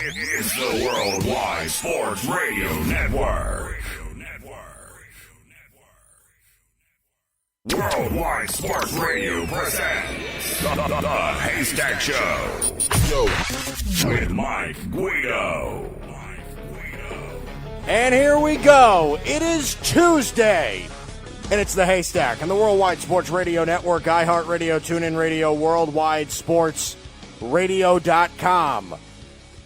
It's the Worldwide Sports Radio Network. Worldwide Sports Radio presents the Haystack Show with Mike Guido. And here we go. It is Tuesday, and it's the Haystack on the Worldwide Sports Radio Network, iHeartRadio, TuneIn Radio, Worldwide Sports Radio.com.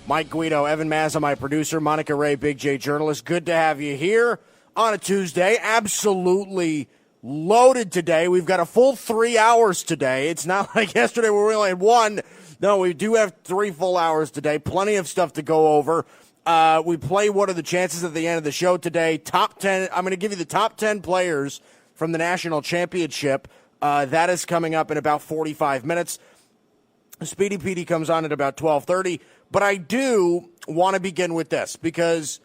Mike Guido, Evan Mazza, my producer, Monica Ray, Big J journalist. Good to have you here on a Tuesday. Absolutely loaded today. We've got a full 3 hours today. It's not like yesterday where we only had one. No, we do have 3 full hours today. Plenty of stuff to go over. We play What Are the Chances at the end of the show today. Top 10. I'm going to give you the top 10 players from the national championship. That is coming up in about 45 minutes. Speedy Petey comes on at about 12:30. But I do want to begin with this because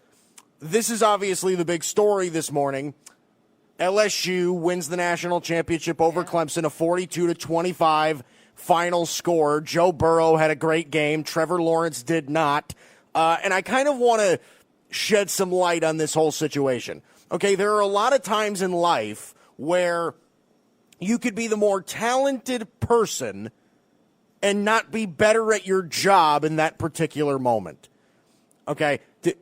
this is obviously the big story this morning. LSU wins the national championship over Clemson, a 42-25 final score. Joe Burrow had a great game. Trevor Lawrence did not. And I kind of want to shed some light on this whole situation. Okay, there are a lot of times in life where you could be the more talented person and not be better at your job in that particular moment. Okay,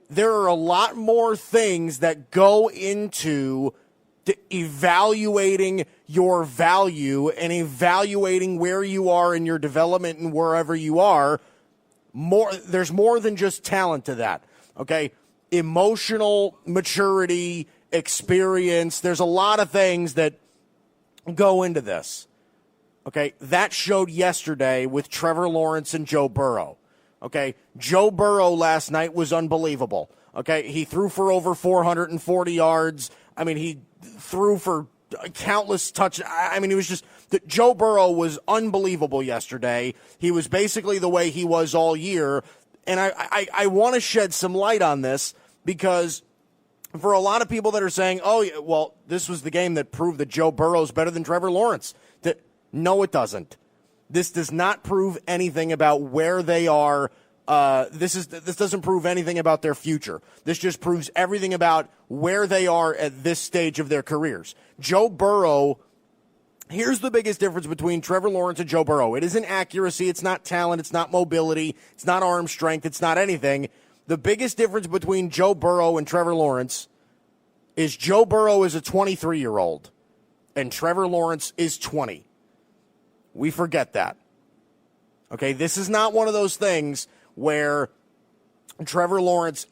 there are a lot more things that go into evaluating your value and evaluating where you are in your development and wherever you are. There's more than just talent to that. Okay, emotional maturity, experience. There's a lot of things that go into this. Okay, that showed yesterday with Trevor Lawrence and Joe Burrow. Okay, Joe Burrow last night was unbelievable. Okay, he threw for over 440 yards. I mean, he threw for countless touches. I mean, it was just Joe Burrow was unbelievable yesterday. He was basically the way he was all year. And I want to shed some light on this because for a lot of people that are saying, oh, well, this was the game that proved that Joe Burrow's better than Trevor Lawrence. No, it doesn't. This does not prove anything about where they are. This doesn't prove anything about their future. This just proves everything about where they are at this stage of their careers. Joe Burrow, here's the biggest difference between Trevor Lawrence and Joe Burrow. It isn't accuracy. It's not talent. It's not mobility. It's not arm strength. It's not anything. The biggest difference between Joe Burrow and Trevor Lawrence is Joe Burrow is a 23-year-old and Trevor Lawrence is 20. We forget that. Okay, this is not one of those things where Trevor Lawrence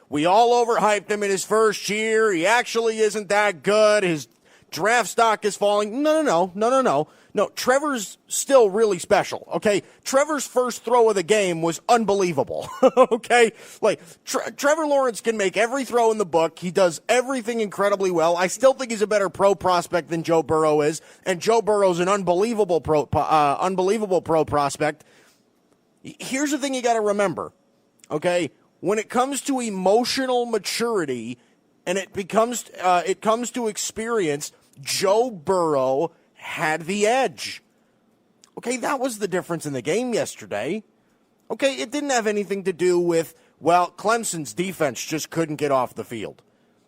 we all overhyped him in his first year. He actually isn't that good. His draft stock is falling. No, Trevor's still really special, okay? Trevor's first throw of the game was unbelievable, okay? Like, Trevor Lawrence can make every throw in the book. He does everything incredibly well. I still think he's a better pro prospect than Joe Burrow is, and Joe Burrow's an unbelievable pro prospect. Here's the thing you got to remember, okay? When it comes to emotional maturity and it comes to experience, Joe Burrow had the edge. Okay, that was the difference in the game yesterday. Okay, it didn't have anything to do with, well, Clemson's defense just couldn't get off the field.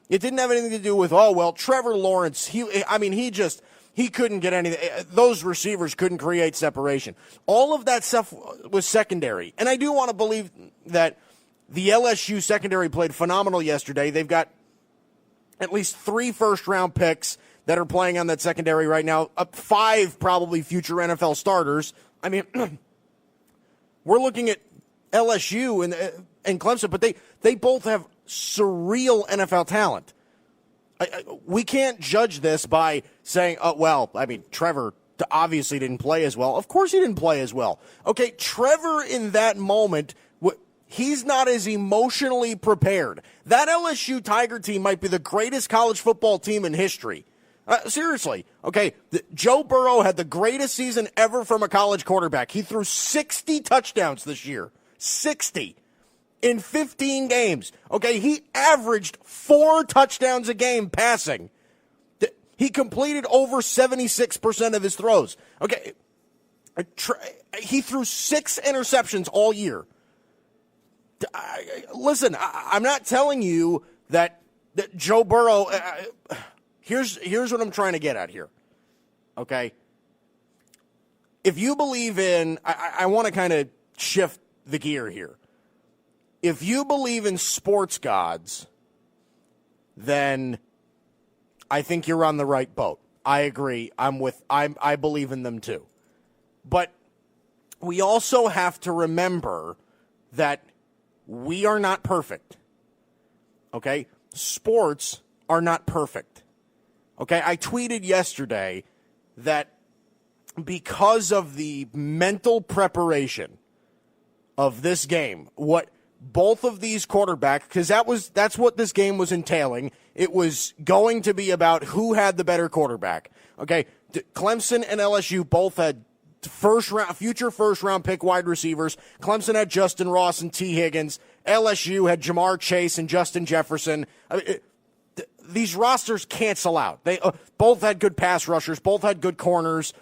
It didn't have anything to do with, oh, well, Trevor Lawrence, he couldn't get anything. Those receivers couldn't create separation. All of that stuff was secondary. And I do want to believe that the LSU secondary played phenomenal yesterday. They've got at least 3 first-round picks that are playing on that secondary right now, 5 probably future NFL starters. I mean, we're looking at LSU and Clemson, but they both have surreal NFL talent. We can't judge this by saying, oh, well, I mean, Trevor obviously didn't play as well. Of course he didn't play as well. Okay, Trevor in that moment, he's not as emotionally prepared. That LSU Tiger team might be the greatest college football team in history. Seriously, okay, Joe Burrow had the greatest season ever from a college quarterback. He threw 60 touchdowns this year. 60. In 15 games. Okay, he averaged 4 touchdowns a game passing. He completed over 76% of his throws. Okay, he threw 6 interceptions all year. listen, I'm not telling you that Joe Burrow. Here's what I'm trying to get at here. Okay, if you believe in, I want to kind of shift the gear here. If you believe in sports gods, then I think you're on the right boat. I agree. I believe in them too. But we also have to remember that we are not perfect. Okay? Sports are not perfect. Okay? I tweeted yesterday that because of the mental preparation of this game, what both of these quarterbacks, because that's what this game was entailing. It was going to be about who had the better quarterback. Okay? Clemson and LSU both had future first round pick wide receivers. Clemson had Justin Ross and T. Higgins. LSU had Jamar Chase and Justin Jefferson. These rosters cancel out. They both had good pass rushers. Both had good corners.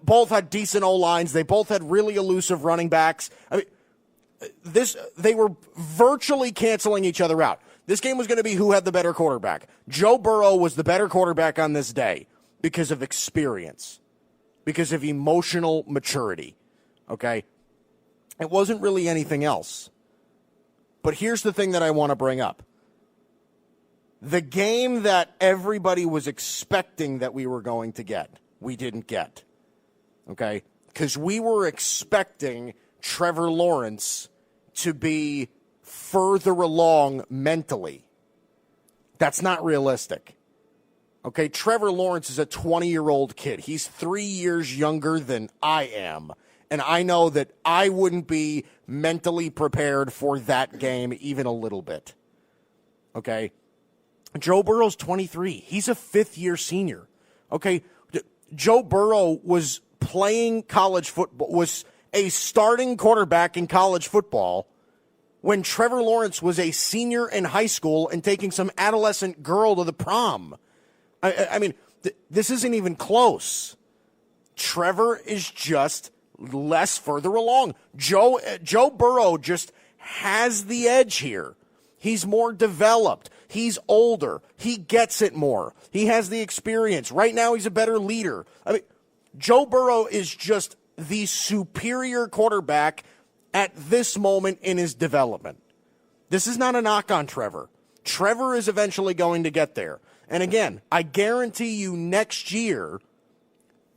Both had decent O-lines. They both had really elusive running backs. They were virtually canceling each other out. This game was going to be who had the better quarterback. Joe Burrow was the better quarterback on this day because of experience, because of emotional maturity. Okay? It wasn't really anything else. But here's the thing that I want to bring up. The game that everybody was expecting that we were going to get, we didn't get. Okay? Because we were expecting Trevor Lawrence to be further along mentally. That's not realistic. Okay, Trevor Lawrence is a 20-year-old kid. He's 3 years younger than I am. And I know that I wouldn't be mentally prepared for that game even a little bit. Okay? Joe Burrow's 23. He's a fifth-year senior. Okay? Joe Burrow was playing college football, was a starting quarterback in college football when Trevor Lawrence was a senior in high school and taking some adolescent girl to the prom. I mean, this isn't even close. Trevor is just less further along. Joe Burrow just has the edge here. He's more developed. He's older. He gets it more. He has the experience. Right now, he's a better leader. I mean, Joe Burrow is just the superior quarterback at this moment in his development. This is not a knock on Trevor. Trevor is eventually going to get there. And again, I guarantee you next year,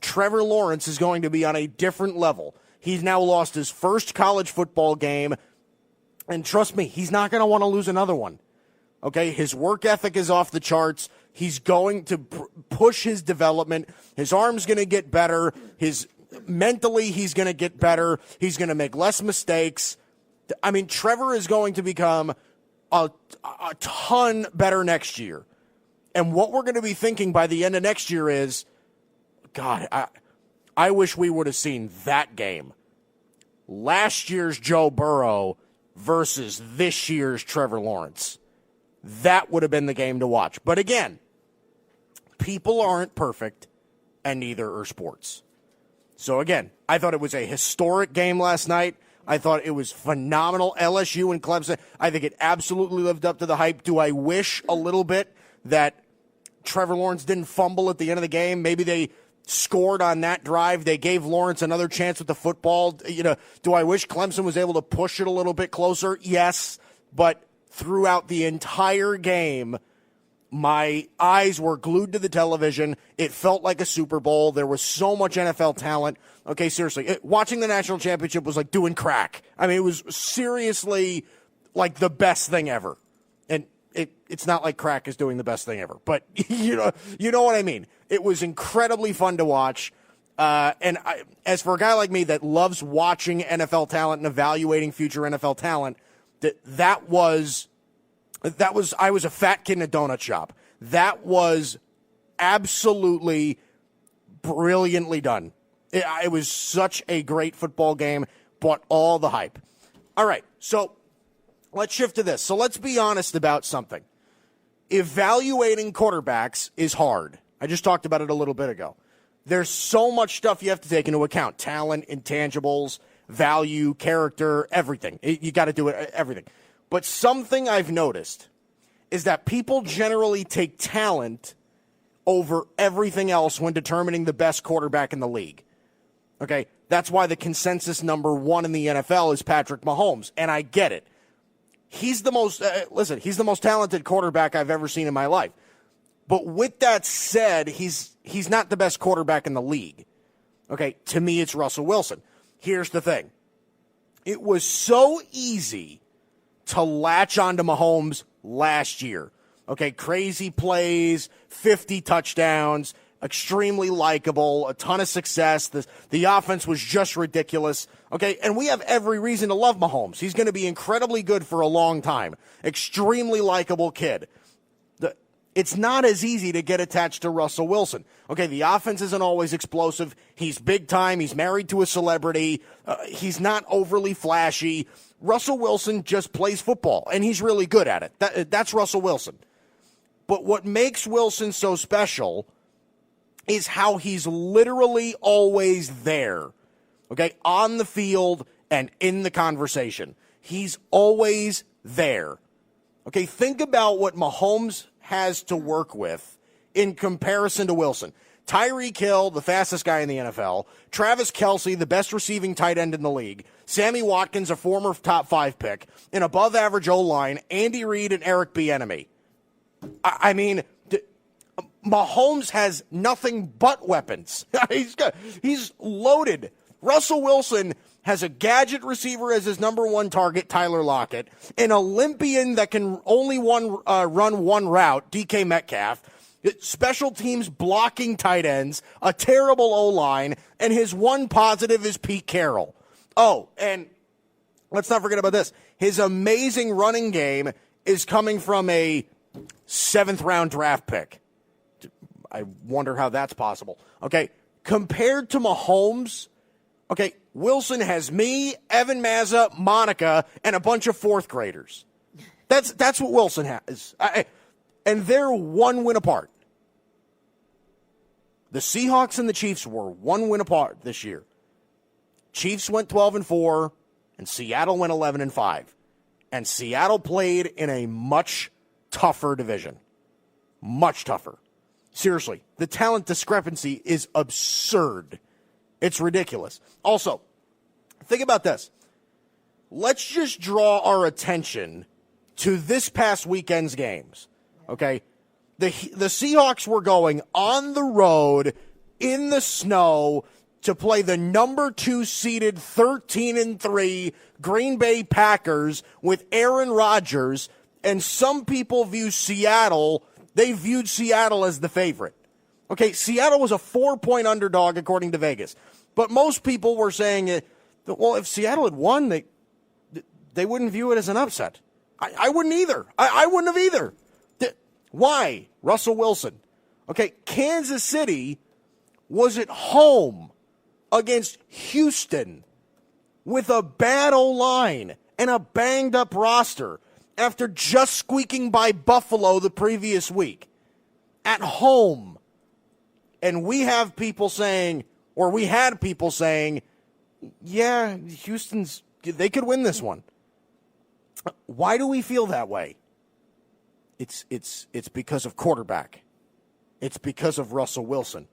Trevor Lawrence is going to be on a different level. He's now lost his first college football game. And trust me, he's not going to want to lose another one. Okay, his work ethic is off the charts. He's going to push his development. His arm's going to get better. Mentally, he's going to get better. He's going to make less mistakes. I mean, Trevor is going to become a ton better next year. And what we're going to be thinking by the end of next year is, God, I wish we would have seen that game. Last year's Joe Burrow versus this year's Trevor Lawrence. That would have been the game to watch. But again, people aren't perfect, and neither are sports. So again, I thought it was a historic game last night. I thought it was phenomenal. LSU and Clemson, I think it absolutely lived up to the hype. Do I wish a little bit that Trevor Lawrence didn't fumble at the end of the game? Maybe they scored on that drive. They gave Lawrence another chance with the football. You know, do I wish Clemson was able to push it a little bit closer? Yes, but throughout the entire game, my eyes were glued to the television. It felt like a Super Bowl. There was so much NFL talent. Okay, seriously, watching the national championship was like doing crack. I mean, it was seriously like the best thing ever. And it's not like crack is doing the best thing ever, but you know what I mean. It was incredibly fun to watch. As for a guy like me that loves watching NFL talent and evaluating future NFL talent, I was a fat kid in a donut shop. That was absolutely brilliantly done. It was such a great football game, bought all the hype. All right, so let's shift to this. So let's be honest about something. Evaluating quarterbacks is hard. I just talked about it a little bit ago. There's so much stuff you have to take into account. Talent, intangibles, value, character, everything. You got to do it, everything. But something I've noticed is that people generally take talent over everything else when determining the best quarterback in the league. Okay, that's why the consensus number one in the NFL is Patrick Mahomes, and I get it. He's the most, he's the most talented quarterback I've ever seen in my life. But with that said, he's not the best quarterback in the league. Okay, to me, it's Russell Wilson. Here's the thing. It was so easy to latch onto Mahomes last year. Okay, crazy plays, 50 touchdowns, extremely likable, a ton of success. The offense was just ridiculous. Okay, and we have every reason to love Mahomes. He's going to be incredibly good for a long time. Extremely likable kid. It's not as easy to get attached to Russell Wilson. Okay, the offense isn't always explosive. He's big time. He's married to a celebrity. He's not overly flashy. Russell Wilson just plays football, and he's really good at it. That's Russell Wilson. But what makes Wilson so special is how he's literally always there, okay, on the field and in the conversation. He's always there. Okay, think about what Mahomes has to work with in comparison to Wilson. Tyreek Hill, the fastest guy in the NFL. Travis Kelce, the best receiving tight end in the league. Sammy Watkins, a former top 5 pick. An above-average O-line. Andy Reid and Eric Bieniemy. I mean, Mahomes has nothing but weapons. He's loaded. Russell Wilson has a gadget receiver as his number one target, Tyler Lockett, an Olympian that can only run one route, DK Metcalf, special teams blocking tight ends, a terrible O-line, and his one positive is Pete Carroll. Oh, and let's not forget about this. His amazing running game is coming from a 7th-round draft pick. I wonder how that's possible. Okay, compared to Mahomes, okay, Wilson has me, Evan Mazza, Monica, and a bunch of 4th graders. That's what Wilson has. And they're one win apart. The Seahawks and the Chiefs were one win apart this year. Chiefs went 12-4, and Seattle went 11-5. And Seattle played in a much tougher division. Much tougher. Seriously, the talent discrepancy is absurd. It's ridiculous. Also, think about this. Let's just draw our attention to this past weekend's games. Okay? The Seahawks were going on the road in the snow to play the number 2 seeded 13-3 Green Bay Packers with Aaron Rodgers, and some people view Seattle, they viewed Seattle as the favorite. Okay, Seattle was a 4-point underdog according to Vegas. But most people were saying, well, if Seattle had won, they wouldn't view it as an upset. I wouldn't either. I wouldn't have either. Why? Russell Wilson. Okay, Kansas City was at home against Houston with a bad O-line and a banged-up roster after just squeaking by Buffalo the previous week. At home. And we have people saying, or we had people saying, yeah, they could win this one. Why do we feel that way? It's because of quarterback. It's because of Russell Wilson.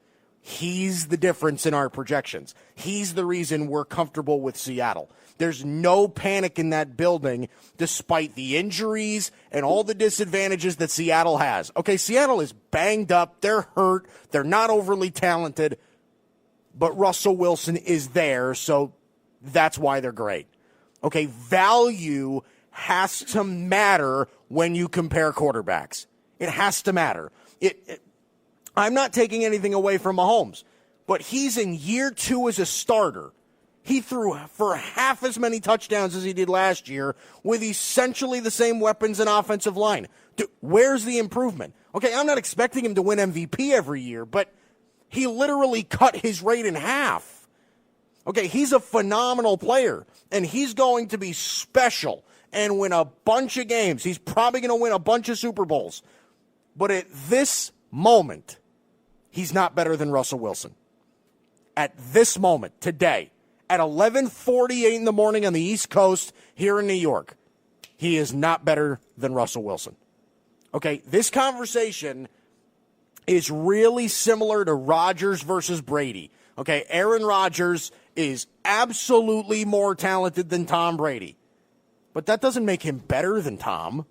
He's the difference in our projections. He's the reason we're comfortable with Seattle. There's no panic in that building despite the injuries and all the disadvantages that Seattle has. Okay, Seattle is banged up. They're hurt. They're not overly talented. But Russell Wilson is there, so that's why they're great. Okay, value has to matter when you compare quarterbacks. It has to matter. I'm not taking anything away from Mahomes, but he's in year 2 as a starter. He threw for half as many touchdowns as he did last year with essentially the same weapons and offensive line. Where's the improvement? Okay, I'm not expecting him to win MVP every year, but he literally cut his rate in half. Okay, he's a phenomenal player, and he's going to be special and win a bunch of games. He's probably going to win a bunch of Super Bowls. But at this moment, he's not better than Russell Wilson. At this moment, today, at 11:48 in the morning on the East Coast here in New York. He is not better than Russell Wilson. Okay, this conversation is really similar to Rodgers versus Brady. Okay, Aaron Rodgers is absolutely more talented than Tom Brady. But that doesn't make him better than Tom.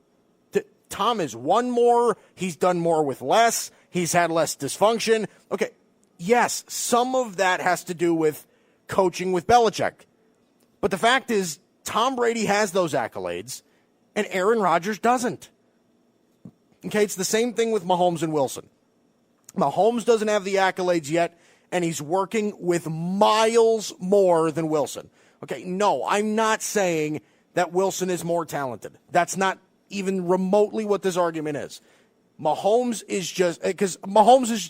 Tom has won more. He's done more with less. He's had less dysfunction. Okay, yes, some of that has to do with coaching with Belichick. But the fact is, Tom Brady has those accolades, and Aaron Rodgers doesn't. Okay, it's the same thing with Mahomes and Wilson. Mahomes doesn't have the accolades yet, and he's working with miles more than Wilson. Okay, no, I'm not saying that Wilson is more talented. That's not even remotely what this argument is. Mahomes is just, because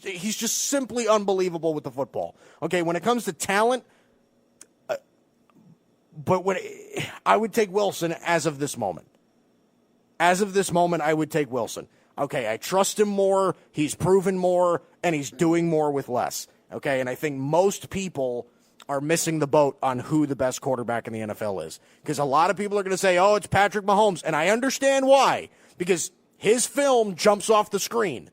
he's just simply unbelievable with the football. Okay, when it comes to talent, I would take Wilson as of this moment. As of this moment, I would take Wilson. Okay, I trust him more, he's proven more, and he's doing more with less. Okay, and I think most people are missing the boat on who the best quarterback in the NFL is. Because a lot of people are going to say, oh, it's Patrick Mahomes. And I understand why. Because his film jumps off the screen.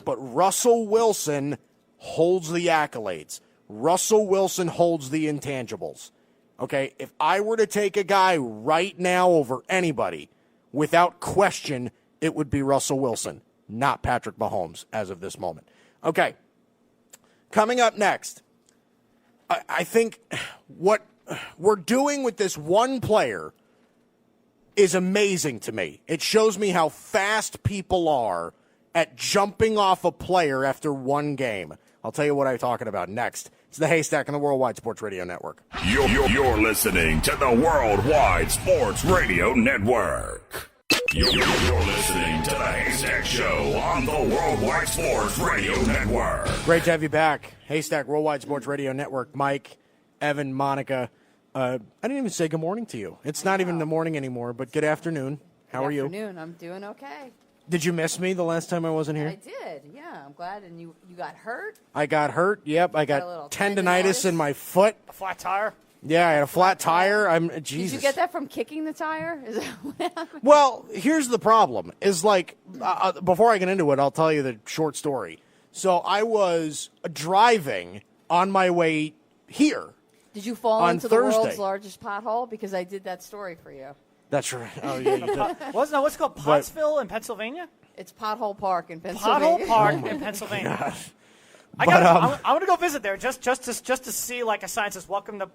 But Russell Wilson holds the accolades. Russell Wilson holds the intangibles. Okay, if I were to take a guy right now over anybody, without question, it would be Russell Wilson, not Patrick Mahomes as of this moment. Okay, coming up next, I think what we're doing with this one player is amazing to me. It shows me how fast people are at jumping off a player after one game. I'll tell you what I'm talking about next. It's the Haystack on the Worldwide Sports Radio Network. You're listening to the Worldwide Sports Radio Network. You're listening to the Haystack Show on the Worldwide Sports Radio Network. Great to have you back. Haystack, Worldwide Sports Radio Network. Mike, Evan, Monica. I didn't even say good morning to you. It's not even the morning anymore, but good afternoon. How are you? Good afternoon. I'm doing okay. Did you miss me the last time I wasn't here? I did, yeah. I'm glad. And you got hurt? I got hurt, yep. I got tendonitis in my foot. A flat tire? Yeah, I had a flat tire. Jesus. Did you get that from kicking the tire? Is that what happened? Well, here's the problem. Is like, before I get into it, I'll tell you the short story. So I was driving on my way here. Did you fall on into Thursday. the world's largest pothole? Because I did that story for you. That's right. Oh, yeah, you did. What's it called? Pottsville in Pennsylvania? It's Pothole Park in Pennsylvania. Pothole Park in Pennsylvania. Gosh. I want to go visit there just to see like a sign says welcome to.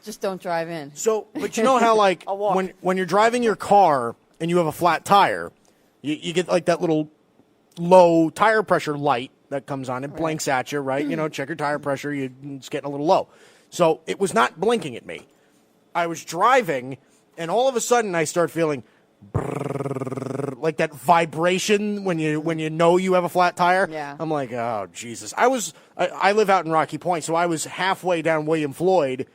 Just don't drive in. So, but you know how like when you're driving your car and you have a flat tire, you get like that little low tire pressure light that comes on. It blinks at you, right? You know, check your tire pressure. It's getting a little low. So it was not blinking at me. I was driving, and all of a sudden I start feeling like that vibration when you know you have a flat tire. Yeah. I'm like, oh Jesus! I live out in Rocky Point, so I was halfway down William Floyd.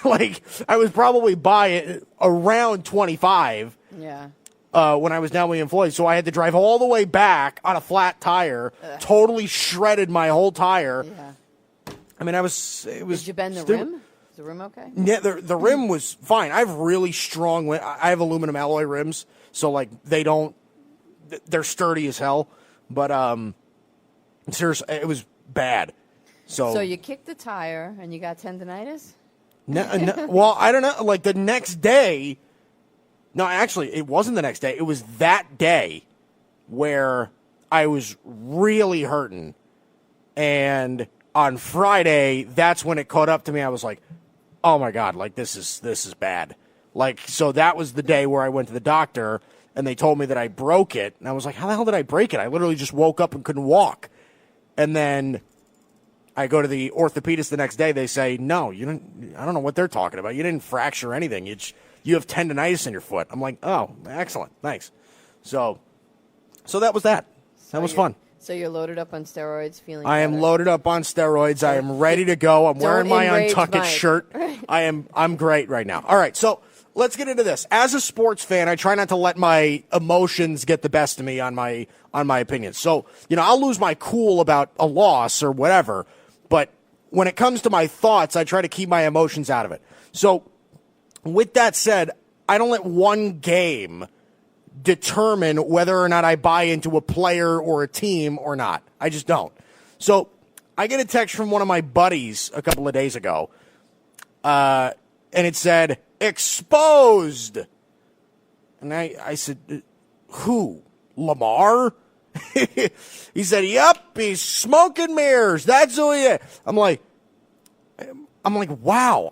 Like I was probably by it around 25. Yeah. When I was down William Floyd, so I had to drive all the way back on a flat tire. Totally shredded my whole tire. Yeah. I mean, Did you bend the rim? Is the rim okay? Yeah, the rim was fine. I have really strong. I have aluminum alloy rims, so like they're sturdy as hell. But seriously, it was bad. So you kicked the tire and you got tendonitis? No, well, I don't know. Like the next day. No, actually, it wasn't the next day. It was that day where I was really hurting, and on Friday, that's when it caught up to me. I was like, oh my God, like this is bad. Like, so that was the day where I went to the doctor and they told me that I broke it. And I was like, how the hell did I break it? I literally just woke up and couldn't walk. And then I go to the orthopedist the next day. They say, no, you didn't. I don't know what they're talking about. You didn't fracture anything. You have tendonitis in your foot. I'm like, oh, excellent. Thanks. So that was that. That was fun. So you're loaded up on steroids, feeling I am loaded up on steroids. I am ready to go. I'm wearing my Untuck It shirt. I'm great right now. All right, so let's get into this. As a sports fan, I try not to let my emotions get the best of me on my opinions. So, I'll lose my cool about a loss or whatever, but when it comes to my thoughts, I try to keep my emotions out of it. So with that said, I don't let one game determine whether or not I buy into a player or a team or not. I just don't. So I get a text from one of my buddies a couple of days ago, and it said, exposed. And I said, who? Lamar? He said, yep, he's smoking mirrors. That's who he is. I'm like, wow.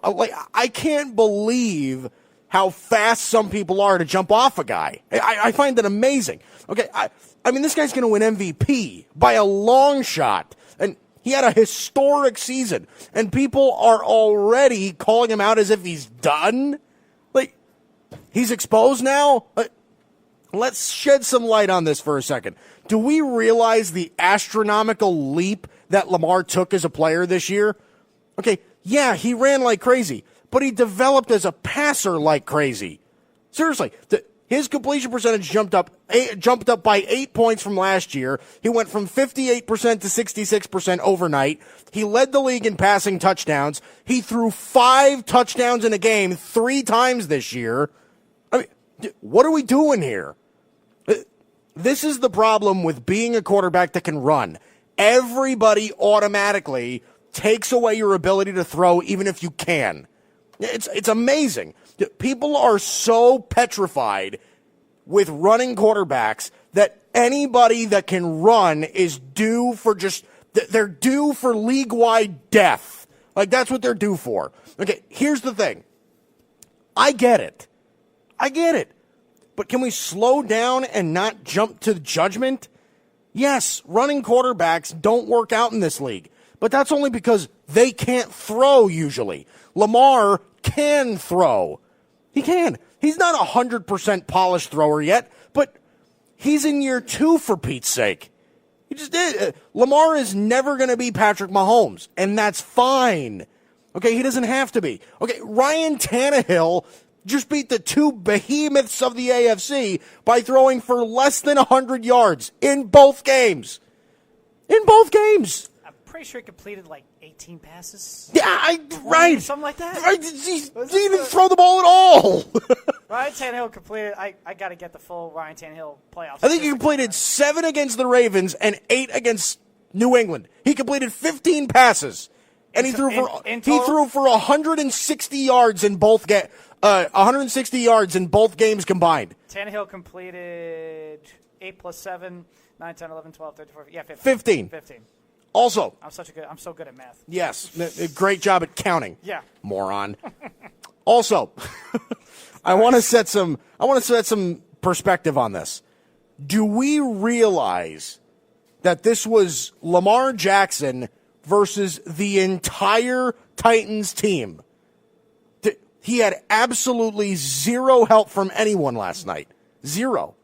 I can't believe how fast some people are to jump off a guy. I find that amazing. Okay, I mean, this guy's going to win MVP by a long shot. And he had a historic season. And people are already calling him out as if he's done. Like, he's exposed now? Let's shed some light on this for a second. Do we realize the astronomical leap that Lamar took as a player this year? Okay, yeah, he ran like crazy, but he developed as a passer like crazy. Seriously, his completion percentage jumped up by 8 points from last year. He went from 58% to 66% overnight. He led the league in passing touchdowns. He threw 5 touchdowns in a game 3 times this year. I mean, what are we doing here? This is the problem with being a quarterback that can run. Everybody automatically takes away your ability to throw even if you can. It's amazing. People are so petrified with running quarterbacks that anybody that can run is due for they're due for league-wide death. Like, that's what they're due for. Okay, here's the thing. I get it. But can we slow down and not jump to judgment? Yes, running quarterbacks don't work out in this league, but that's only because they can't throw usually. Lamar can throw. He can. He's not a 100% polished thrower yet, but he's in year 2 for Pete's sake. He just did. Lamar is never going to be Patrick Mahomes, and that's fine. Okay, he doesn't have to be. Okay, Ryan Tannehill just beat the 2 behemoths of the AFC by throwing for less than 100 yards in both games. I'm pretty sure he completed like 18 passes. Yeah, right. Something like that. Right. He didn't throw the ball at all. Ryan Tannehill completed. I got to get the full Ryan Tannehill playoffs. I think he completed 7 against the Ravens and 8 against New England. He completed 15 passes, and he threw for 160 yards in both 160 yards in both games combined. Tannehill completed 8 plus 7, 9, 10, 11, 12, 13, 14. Yeah, 15. Also, I'm so good at math. Yes, great job at counting. Yeah, moron. Also, I want to set some perspective on this. Do we realize that this was Lamar Jackson versus the entire Titans team? He had absolutely zero help from anyone last night. Zero.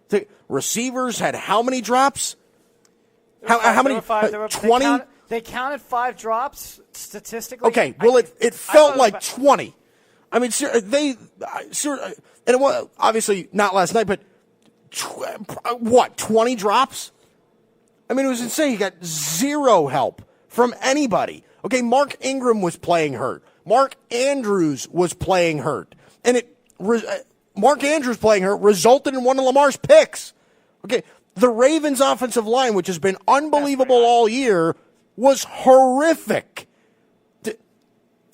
The receivers had how many drops? How many? 20? They counted 5 drops statistically. Okay, well, it felt like 20. I mean, and it was obviously not last night, but 20 drops? I mean, it was insane. He got zero help from anybody. Okay, Mark Ingram was playing hurt. Mark Andrews was playing hurt. And Mark Andrews playing hurt resulted in one of Lamar's picks. Okay, the Ravens' offensive line, which has been unbelievable all year, was horrific.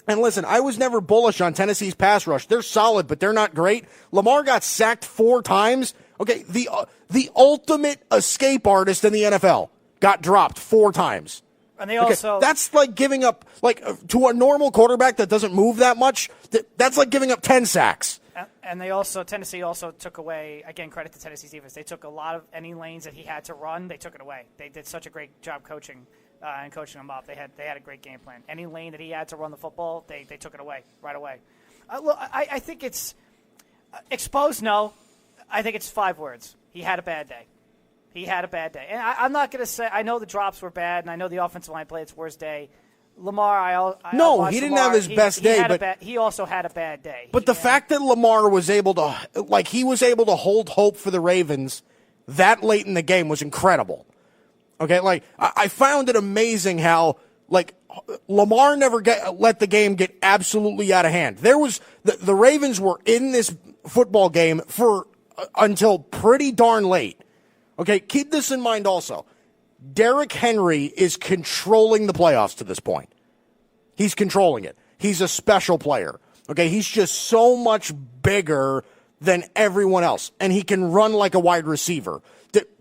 And listen, I was never bullish on Tennessee's pass rush. They're solid, but they're not great. Lamar got sacked 4 times. Okay, the ultimate escape artist in the NFL got dropped 4 times. And they also that's like giving up, like, to a normal quarterback that doesn't move that much, that's like giving up 10 sacks. And Tennessee also took away, again, credit to Tennessee's defense. They took a lot of any lanes that he had to run, they took it away. They did such a great job coaching and coaching him up. They had a great game plan. Any lane that he had to run the football, they took it away right away. Look, I think it's exposed. No, I think it's 5 words. He had a bad day. And I'm not going to say – I know the drops were bad, and I know the offensive line played its worst day. Lamar, he didn't have his best day, but he also had a bad day. But the fact that Lamar was able to hold hope for the Ravens that late in the game was incredible. Okay, like I found it amazing how, like, Lamar never let the game get absolutely out of hand. There was the Ravens were in this football game for until pretty darn late. Okay, keep this in mind also. Derrick Henry is controlling the playoffs to this point. He's controlling it. He's a special player. Okay, he's just so much bigger than everyone else, and he can run like a wide receiver.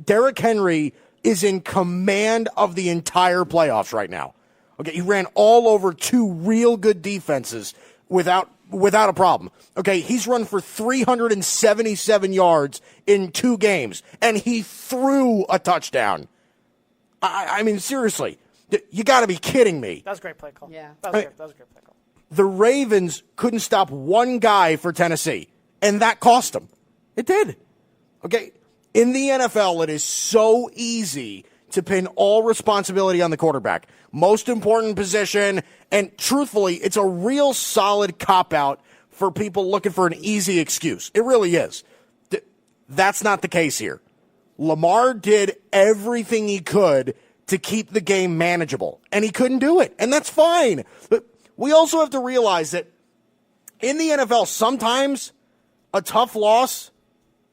Derrick Henry is in command of the entire playoffs right now. Okay, he ran all over two real good defenses without a problem. Okay, he's run for 377 yards in 2 games, and he threw a touchdown. I mean, seriously, you got to be kidding me. That was a great play call. Yeah. That was a great play call. The Ravens couldn't stop one guy for Tennessee, and that cost them. It did. Okay, in the NFL, it is so easy to pin all responsibility on the quarterback. Most important position, and truthfully, it's a real solid cop-out for people looking for an easy excuse. It really is. That's not the case here. Lamar did everything he could to keep the game manageable, and he couldn't do it, and that's fine. But we also have to realize that in the NFL, sometimes a tough loss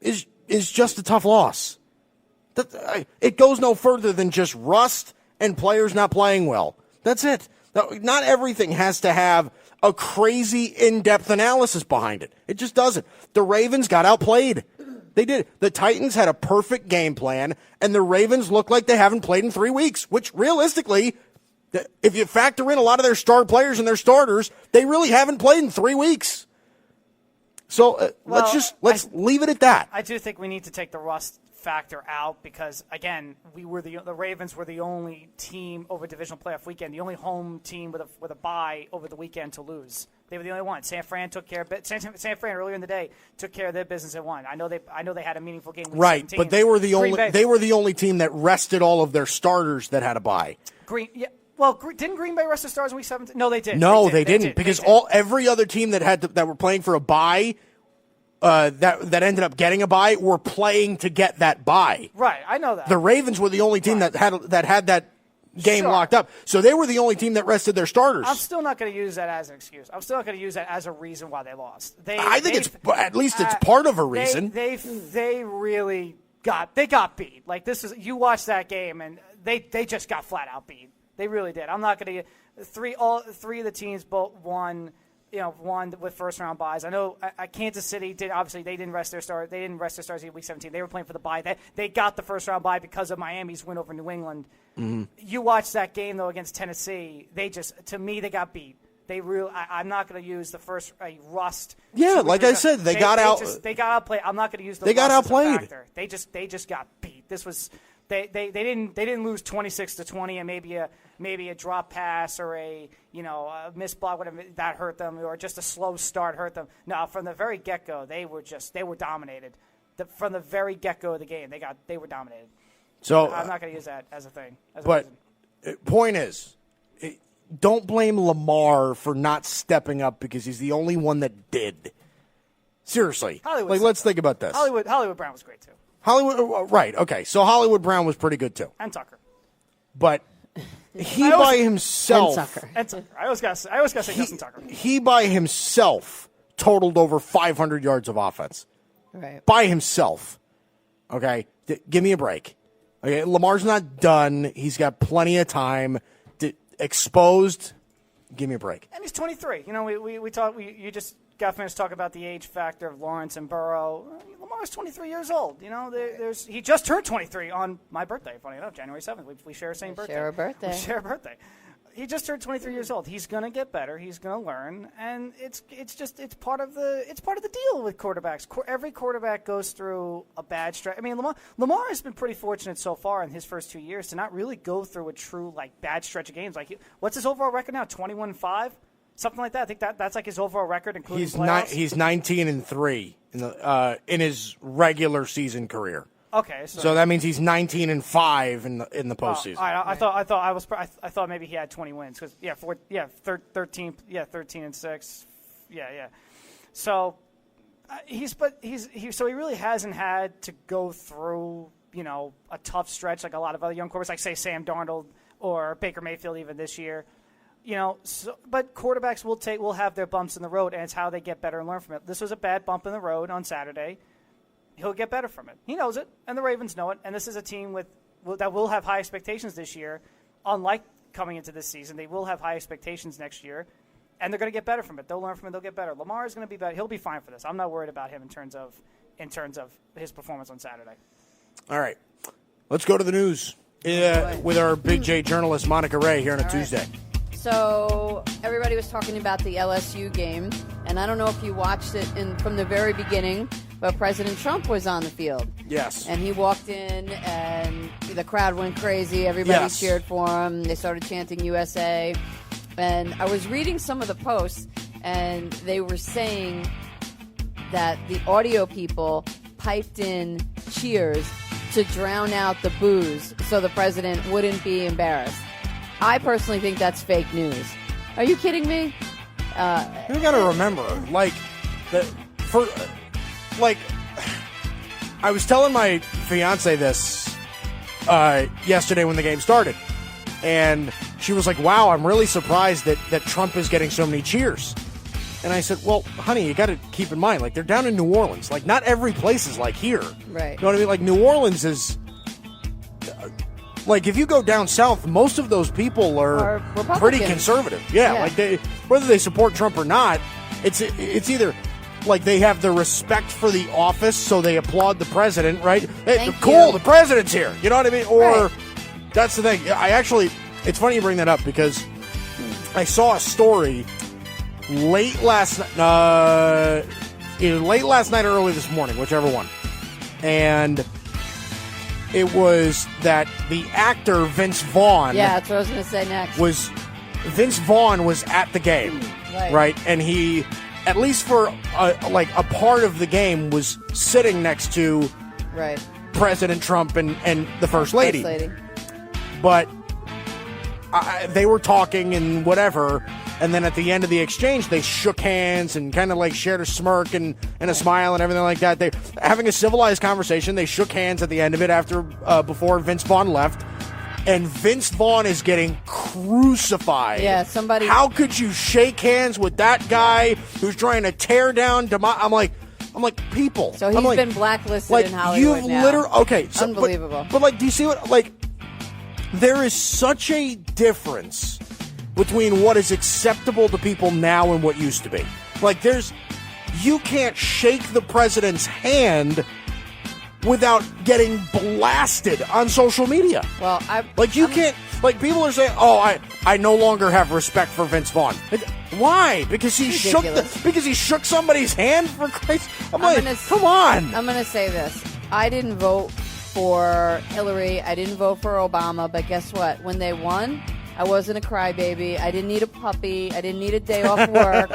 is just a tough loss. It goes no further than just rust and players not playing well. That's it. Not everything has to have a crazy in-depth analysis behind it. It just doesn't. The Ravens got outplayed. They did. The Titans had a perfect game plan, and the Ravens look like they haven't played in 3 weeks, which realistically, if you factor in a lot of their star players and their starters, they really haven't played in 3 weeks. So let's leave it at that. I do think we need to take the rust factor out because, again, the Ravens were the only team over divisional playoff weekend, the only home team with a bye over the weekend to lose. They were the only one. San Fran took care of it. San Fran earlier in the day took care of their business and won. I know they had a meaningful game. Week right, 17. but they were the only team that rested all of their starters that had a bye. Well, didn't Green Bay rest their stars in Week 17? No, they did. No, they didn't because every other team that were playing for a bye, that ended up getting a bye, were playing to get that bye. Right, I know that. The Ravens were the only team that had that game locked up, so they were the only team that rested their starters. I'm still not going to use that as an excuse. I'm still not going to use that as a reason why they lost. I think it's part of a reason. They really got beat. Like you watch that game and they just got flat out beat. They really did. I'm not going to all three of the teams both won. Won with first round buys. I know Kansas City did. Obviously, they didn't rest their stars. They didn't rest their stars in Week 17. They were playing for the bye. They got the first round bye because of Miami's win over New England. Mm-hmm. You watch that game though against Tennessee. They got beat. I'm not going to use the first rust. Yeah, like I said, they got outplayed. I'm not going to use the. They got outplayed. Factor. They just got beat. This was. They didn't lose 26-20 and maybe a drop pass or a missed block whatever that hurt them or just a slow start hurt them. No, from the very get go they were dominated. From the very get go of the game they were dominated. So I'm not going to use that as a thing. Point is, don't blame Lamar for not stepping up because he's the only one that did. Seriously, let's think about this. Hollywood Brown was great too. Right, okay. So Hollywood Brown was pretty good, too. And Tucker. But he by himself... And Tucker. I always got to say Justin Tucker. He by himself totaled over 500 yards of offense. Right. By himself. Okay? Give me a break. Okay, Lamar's not done. He's got plenty of time. Exposed. Give me a break. And he's 23. We talked. You just got finished talking about the age factor of Lawrence and Burrow. Lamar's 23 years old. He just turned 23 on my birthday. Funny enough, January 7th. We share the same birthday. We share a birthday. He just turned 23 years old. He's going to get better. He's going to learn, and it's part of the deal with quarterbacks. Every quarterback goes through a bad stretch. I mean, Lamar has been pretty fortunate so far in his first 2 years to not really go through a true bad stretch of games. What's his overall record now? 21-5. Something like that. I think that's like his overall record, including playoffs. He's 19-3 in his regular season career. Okay, so that means he's 19-5 in the postseason. I thought maybe he had 20 wins because 13 and 6, yeah. So he really hasn't had to go through a tough stretch like a lot of other young quarterbacks, like say Sam Darnold or Baker Mayfield even this year. but quarterbacks will have their bumps in the road, and it's how they get better and learn from it. This was a bad bump in the road on Saturday. He'll get better from it. He knows it, and the Ravens know it. And this is a team that will have high expectations this year. Unlike coming into this season, they will have high expectations next year, and they're going to get better from it. They'll learn from it. They'll get better. Lamar is going to be better. He'll be fine for this. I'm not worried about him in terms of his performance on Saturday. All right, let's go to the news with our Big J journalist Monica Ray here on a Tuesday. So everybody was talking about the LSU game, and I don't know if you watched it from the very beginning, but President Trump was on the field. Yes. And he walked in, and the crowd went crazy. Everybody cheered for him. They started chanting USA. And I was reading some of the posts, and they were saying that the audio people piped in cheers to drown out the boos so the president wouldn't be embarrassed. I personally think that's fake news. Are you kidding me? You got to remember, I was telling my fiance this yesterday when the game started, and she was like, "Wow, I'm really surprised that Trump is getting so many cheers." And I said, "Well, honey, you got to keep in mind, they're down in New Orleans. Not every place is like here. Right? You know what I mean? New Orleans is." If you go down south, most of those people are pretty conservative. Yeah. Whether they support Trump or not, it's either they have the respect for the office, so they applaud the president, right? Hey, cool, the president's here. You know what I mean? Or that's the thing. It's funny you bring that up because I saw a story late last night or early this morning, whichever one, and it was that the actor Vince Vaughn. Yeah, that's what I was going to say next. Vince Vaughn was at the game, right? And he, at least for a part of the game, was sitting next to President Trump and the First Lady. But they were talking and whatever. And then at the end of the exchange, they shook hands and kind of shared a smirk and a smile and everything like that. They having a civilized conversation. They shook hands at the end of it before Vince Vaughn left. And Vince Vaughn is getting crucified. Yeah, How could you shake hands with that guy who's trying to tear down I'm like, people. So he's been blacklisted in Hollywood now. Okay. So, unbelievable. But do you see what, there is such a difference between what is acceptable to people now and what used to be. You can't shake the president's hand without getting blasted on social media. Well, can't. People are saying, "Oh, I no longer have respect for Vince Vaughn." Why? Because he shook somebody's hand, for Christ. Come on. I'm going to say this. I didn't vote for Hillary. I didn't vote for Obama. But guess what? When they won, I wasn't a crybaby. I didn't need a puppy. I didn't need a day off work.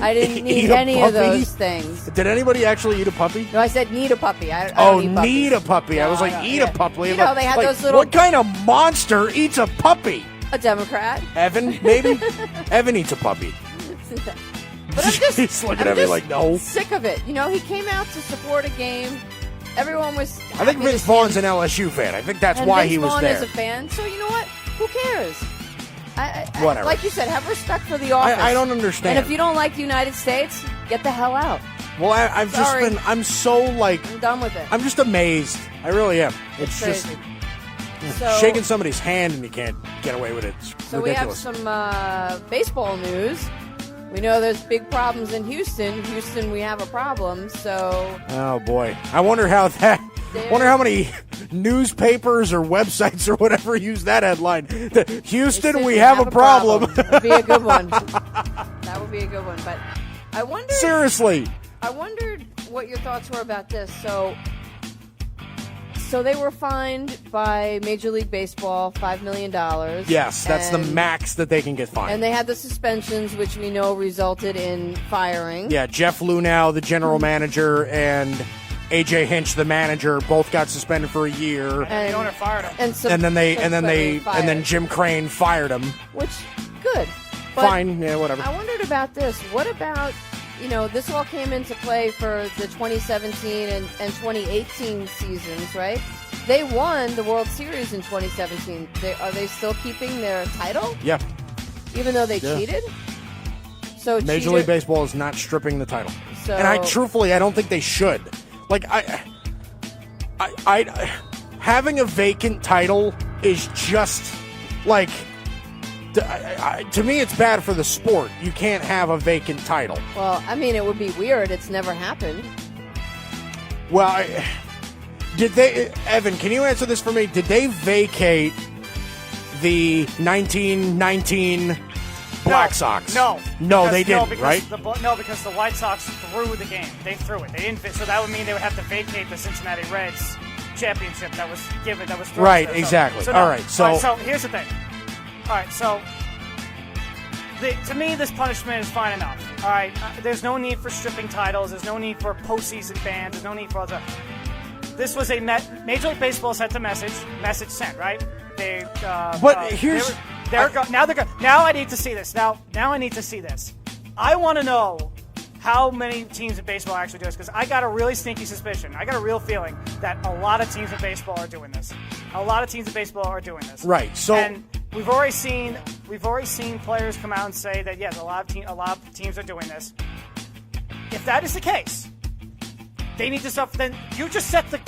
I didn't need any of those things. Did anybody actually eat a puppy? No, I said need a puppy. I don't eat puppies. Need a puppy. No, I was eat a puppy. They had those little... What kind of monster eats a puppy? A Democrat. Evan, maybe? Evan eats a puppy. But He's looking at me like, no. Sick of it. He came out to support a game. Everyone was... I think Vince Vaughn's an LSU fan. I think that's why he was there. Vince Vaughn is a fan. So you know what? Who cares? Whatever. Like you said, have respect for the office. I don't understand. And if you don't like the United States, get the hell out. Well, I'm done with it. I'm just amazed. I really am. It's just So, shaking somebody's hand and you can't get away with it. It's so ridiculous. We have some baseball news. We know there's big problems in Houston. Houston, we have a problem. So. Oh boy, I wonder how many newspapers or websites or whatever use that headline. Houston, we have a problem. That'd be a good one. That would be a good one. But I wondered. Seriously. I wondered what your thoughts were about this. So they were fined by Major League Baseball $5 million. Yes, that's the max that they can get fined. And they had the suspensions, which we know resulted in firing. Yeah, Jeff Lunau, the general manager, and A.J. Hinch, the manager, both got suspended for a year. And the owner fired him. And then Jim Crane fired him. Which, good. But fine, yeah, whatever. I wondered about this. What about, this all came into play for the 2017 and 2018 seasons, right? They won the World Series in 2017. Are they still keeping their title? Yeah. Even though they cheated? So Major League Baseball is not stripping the title. So, and I don't think they should. Like, I having a vacant title is just, like, to me, it's bad for the sport. You can't have a vacant title. Well, I mean, it would be weird. It's never happened. Well, did they, Evan, can you answer this for me? Did they vacate the 1919 Black Sox? No, they didn't, right? Because the White Sox threw the game. They threw it. They didn't. So that would mean they would have to vacate the Cincinnati Reds championship that was given. That was thrown. Right, So, exactly. So no. All right. So here's the thing. All right. So to me, this punishment is fine enough. All right. There's no need for stripping titles. There's no need for postseason bans. There's no need for all that. This was a Major League Baseball sent a message sent, right? They. But here's. Now I need to see this. Now I need to see this. I want to know how many teams in baseball actually do this, because I got a really sneaky suspicion. I got a real feeling that a lot of teams in baseball are doing this. Right. So and we've already seen players come out and say that yes, a lot of teams are doing this. If that is the case, they need to stop. Then you just set the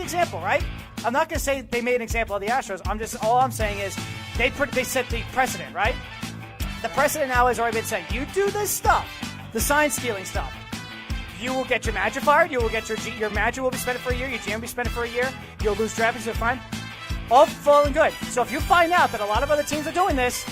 example, right? I'm not going to say they made an example of the Astros. All I'm saying is they set the precedent, right? The precedent now has already been set. You do this stuff, the sign stealing stuff, you will get your manager fired. You will get your manager will be suspended for a year. Your GM will be suspended for a year. You'll lose draft picks. You're fine. All full and good. So if you find out that a lot of other teams are doing this,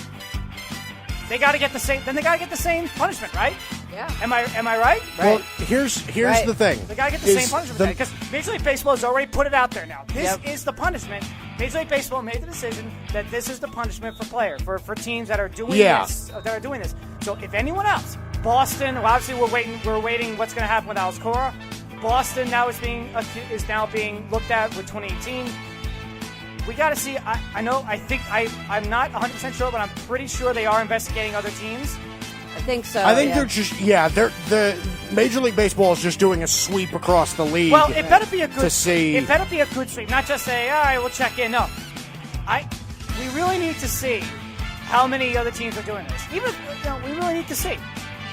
they got to get the same. Then they got to get the same punishment, right? Yeah. Am I right? Well, here's Right. the thing. They got to get the same punishment because Major League Baseball has already put it out there now. This is the punishment. Major League Baseball made the decision that this is the punishment for teams that are doing this. So if anyone else, Boston, well, obviously we're waiting what's going to happen with Alex Cora. Boston now is now being looked at with 2018. We got to see. I'm not 100% sure, but I'm pretty sure they are investigating other teams. I think so. I think they're just the Major League Baseball is just doing a sweep across the league. Well, it better be a good to see. It better be a good sweep, not just say, all right, we'll check in. No, we really need to see how many other teams are doing this. Even if, we really need to see.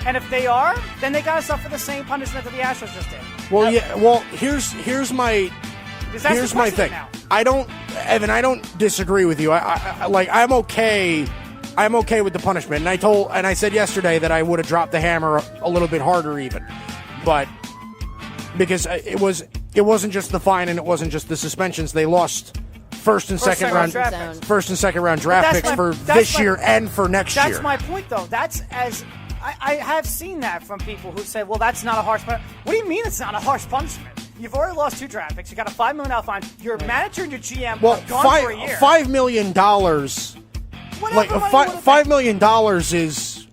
And if they are, then they got to suffer the same punishment that the Astros just did. Well, Well, here's my thing. Now. I don't disagree with you. I'm okay. I'm okay with the punishment, and I said yesterday that I would have dropped the hammer a little bit harder, even, but because it wasn't just the fine and it wasn't just the suspensions. They lost first and second round draft picks for this year and for next year. That's my point, though. I have seen that from people who say, well, that's not a harsh punishment. What do you mean it's not a harsh punishment? You've already lost 2 draft picks. You got a $5 million fine. Your manager and your GM are gone for a year. $5 million. $5 million is,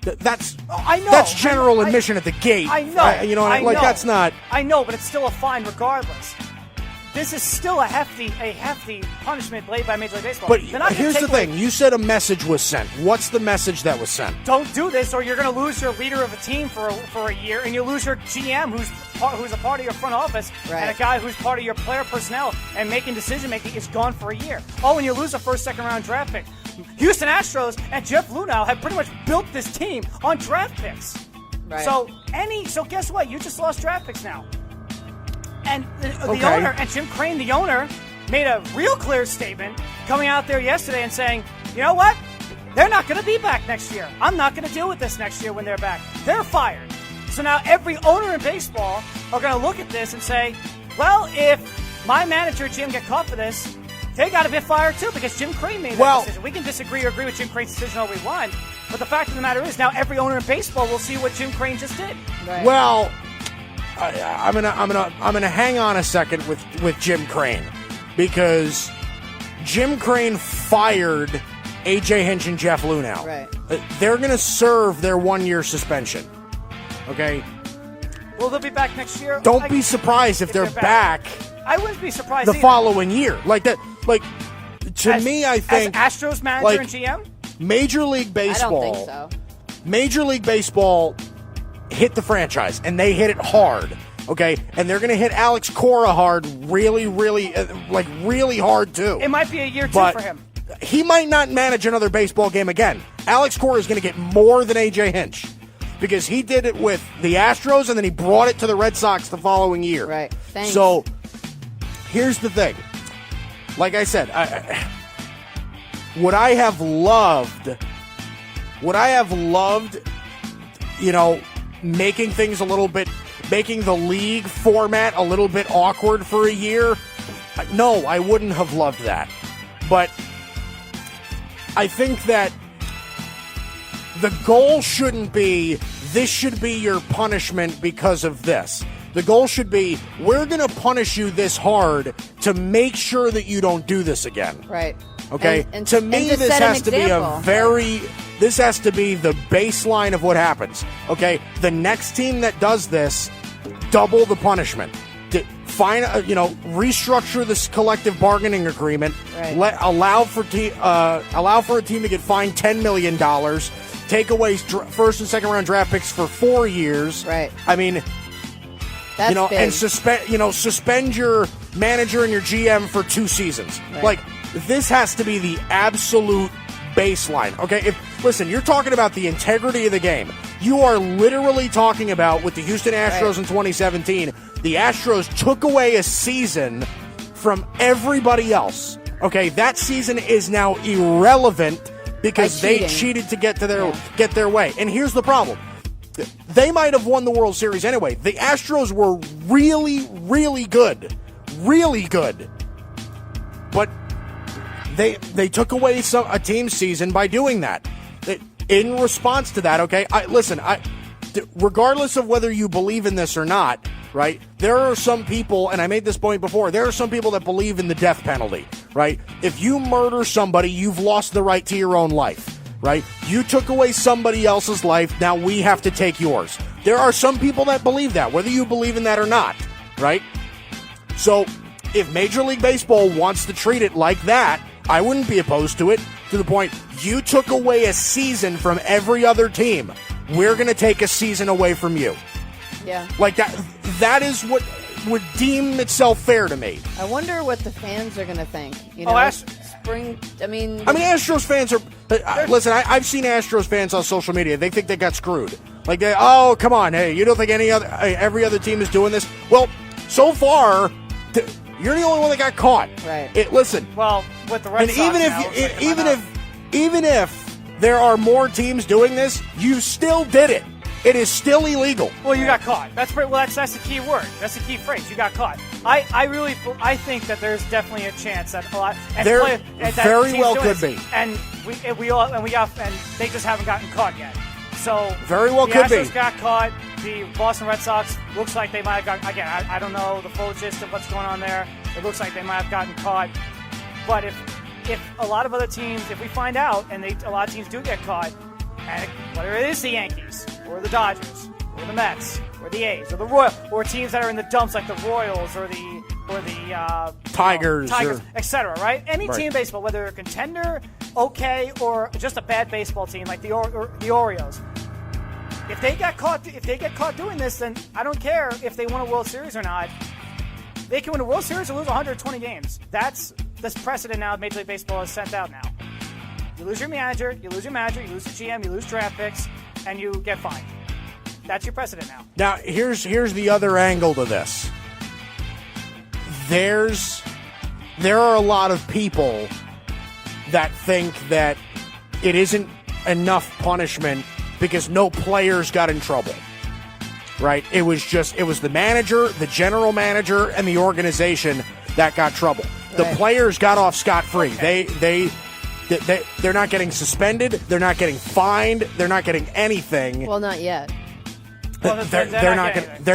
that's I know. That's general admission at the gate. I know. That's not. I know, but it's still a fine regardless. This is still a hefty punishment laid by Major League Baseball. But here's the thing: you said a message was sent. What's the message that was sent? Don't do this, or you're going to lose your leader of a team for a year, and you lose your GM, who's a part of your front office, and a guy who's part of your player personnel and making decision making is gone for a year. Oh, and you lose a first, second round draft pick. Houston Astros and Jeff Luhnow have pretty much built this team on draft picks. Right. So guess what? You just lost draft picks now. And the owner, and Jim Crane, the owner, made a real clear statement coming out there yesterday and saying, you know what? They're not going to be back next year. I'm not going to deal with this next year when they're back. They're fired. So now every owner in baseball are going to look at this and say, well, if my manager, Jim, get caught for this, they got to be fired too because Jim Crane made that decision. We can disagree or agree with Jim Crane's decision all we want, but the fact of the matter is now every owner in baseball will see what Jim Crane just did. Right. Well, I'm gonna hang on a second with Jim Crane because Jim Crane fired A.J. Hinch and Jeff Luhnow. Right. They're gonna serve their 1-year suspension. Okay. Well, they'll be back next year. Don't be surprised if they're back. I wouldn't be surprised the following year. Like that. Like to me, I think as Astros manager and GM. Major League Baseball. I don't think so. Major League Baseball hit the franchise, and they hit it hard, okay? And they're going to hit Alex Cora hard, really hard, too. It might be a year, too, but for him. he might not manage another baseball game again. Alex Cora is going to get more than A.J. Hinch because he did it with the Astros and then he brought it to the Red Sox the following year. Right. Thanks. So here's the thing. Like I said, would I have loved, making things a little bit, making the league format a little bit awkward for a year? No, I wouldn't have loved that. But I think that the goal shouldn't be, this should be your punishment because of this. The goal should be, we're going to punish you this hard to make sure that you don't do this again. Right. Okay? And to me, to this set an has to be example. this has to be the baseline of what happens. Okay? The next team that does this, double the punishment. Restructure this collective bargaining agreement. Right. Allow for a team to get fined $10 million. Take away first and second round draft picks for 4 years. Right. I mean, That's big. and suspend your manager and your GM for 2 seasons. Right. Like, this has to be the absolute baseline. Okay, listen, you're talking about the integrity of the game. You are literally talking about, with the Houston Astros in 2017, the Astros took away a season from everybody else. Okay, that season is now irrelevant because they cheated to get their way. And here's the problem. They might have won the World Series anyway. The Astros were really, really good. Really good. But they took away a team season by doing that. In response to that, okay, regardless of whether you believe in this or not, right, there are some people, and I made this point before, there are some people that believe in the death penalty, right? If you murder somebody, you've lost the right to your own life, right? You took away somebody else's life, now we have to take yours. There are some people that believe that, whether you believe in that or not, right? So if Major League Baseball wants to treat it like that, I wouldn't be opposed to it, to the point, you took away a season from every other team. We're going to take a season away from you. Yeah. Like that is what would deem itself fair to me. I wonder what the fans are going to think. Astros fans are... listen, I've seen Astros fans on social media. They think they got screwed. Like, come on, hey, you don't think every other team is doing this? Well, so far... You're the only one that got caught. Right. Listen. Well, with the Red Sox even if there are more teams doing this, you still did it. It is still illegal. Well, you got caught. That's the key word. That's the key phrase. You got caught. I think that there's definitely a chance that a lot. There very well could be. And they just haven't gotten caught yet. So very well could be. The Astros got caught. The Boston Red Sox looks like they might have gotten. Again, I don't know the full gist of what's going on there. It looks like they might have gotten caught. But if a lot of other teams, if we find out and a lot of teams do get caught, and whether it is the Yankees or the Dodgers or the Mets or the A's or the Royals or teams that are in the dumps like the Royals or the Tigers, etc. Right? Any team in baseball, whether they're a contender, okay, or just a bad baseball team like the Orioles. If they get caught doing this, then I don't care if they won a World Series or not. They can win a World Series or lose 120 games. That's this precedent now Major League Baseball has sent out now. You lose your manager, you lose the GM, you lose draft picks, and you get fined. That's your precedent now. Now, here's the other angle to this. There are a lot of people that think that it isn't enough punishment because no players got in trouble, right? It was the manager, the general manager, and the organization that got trouble. Right. The players got off scot-free. Okay. They're not getting suspended. They're not getting fined. They're not getting anything. Well, not yet. Well, they're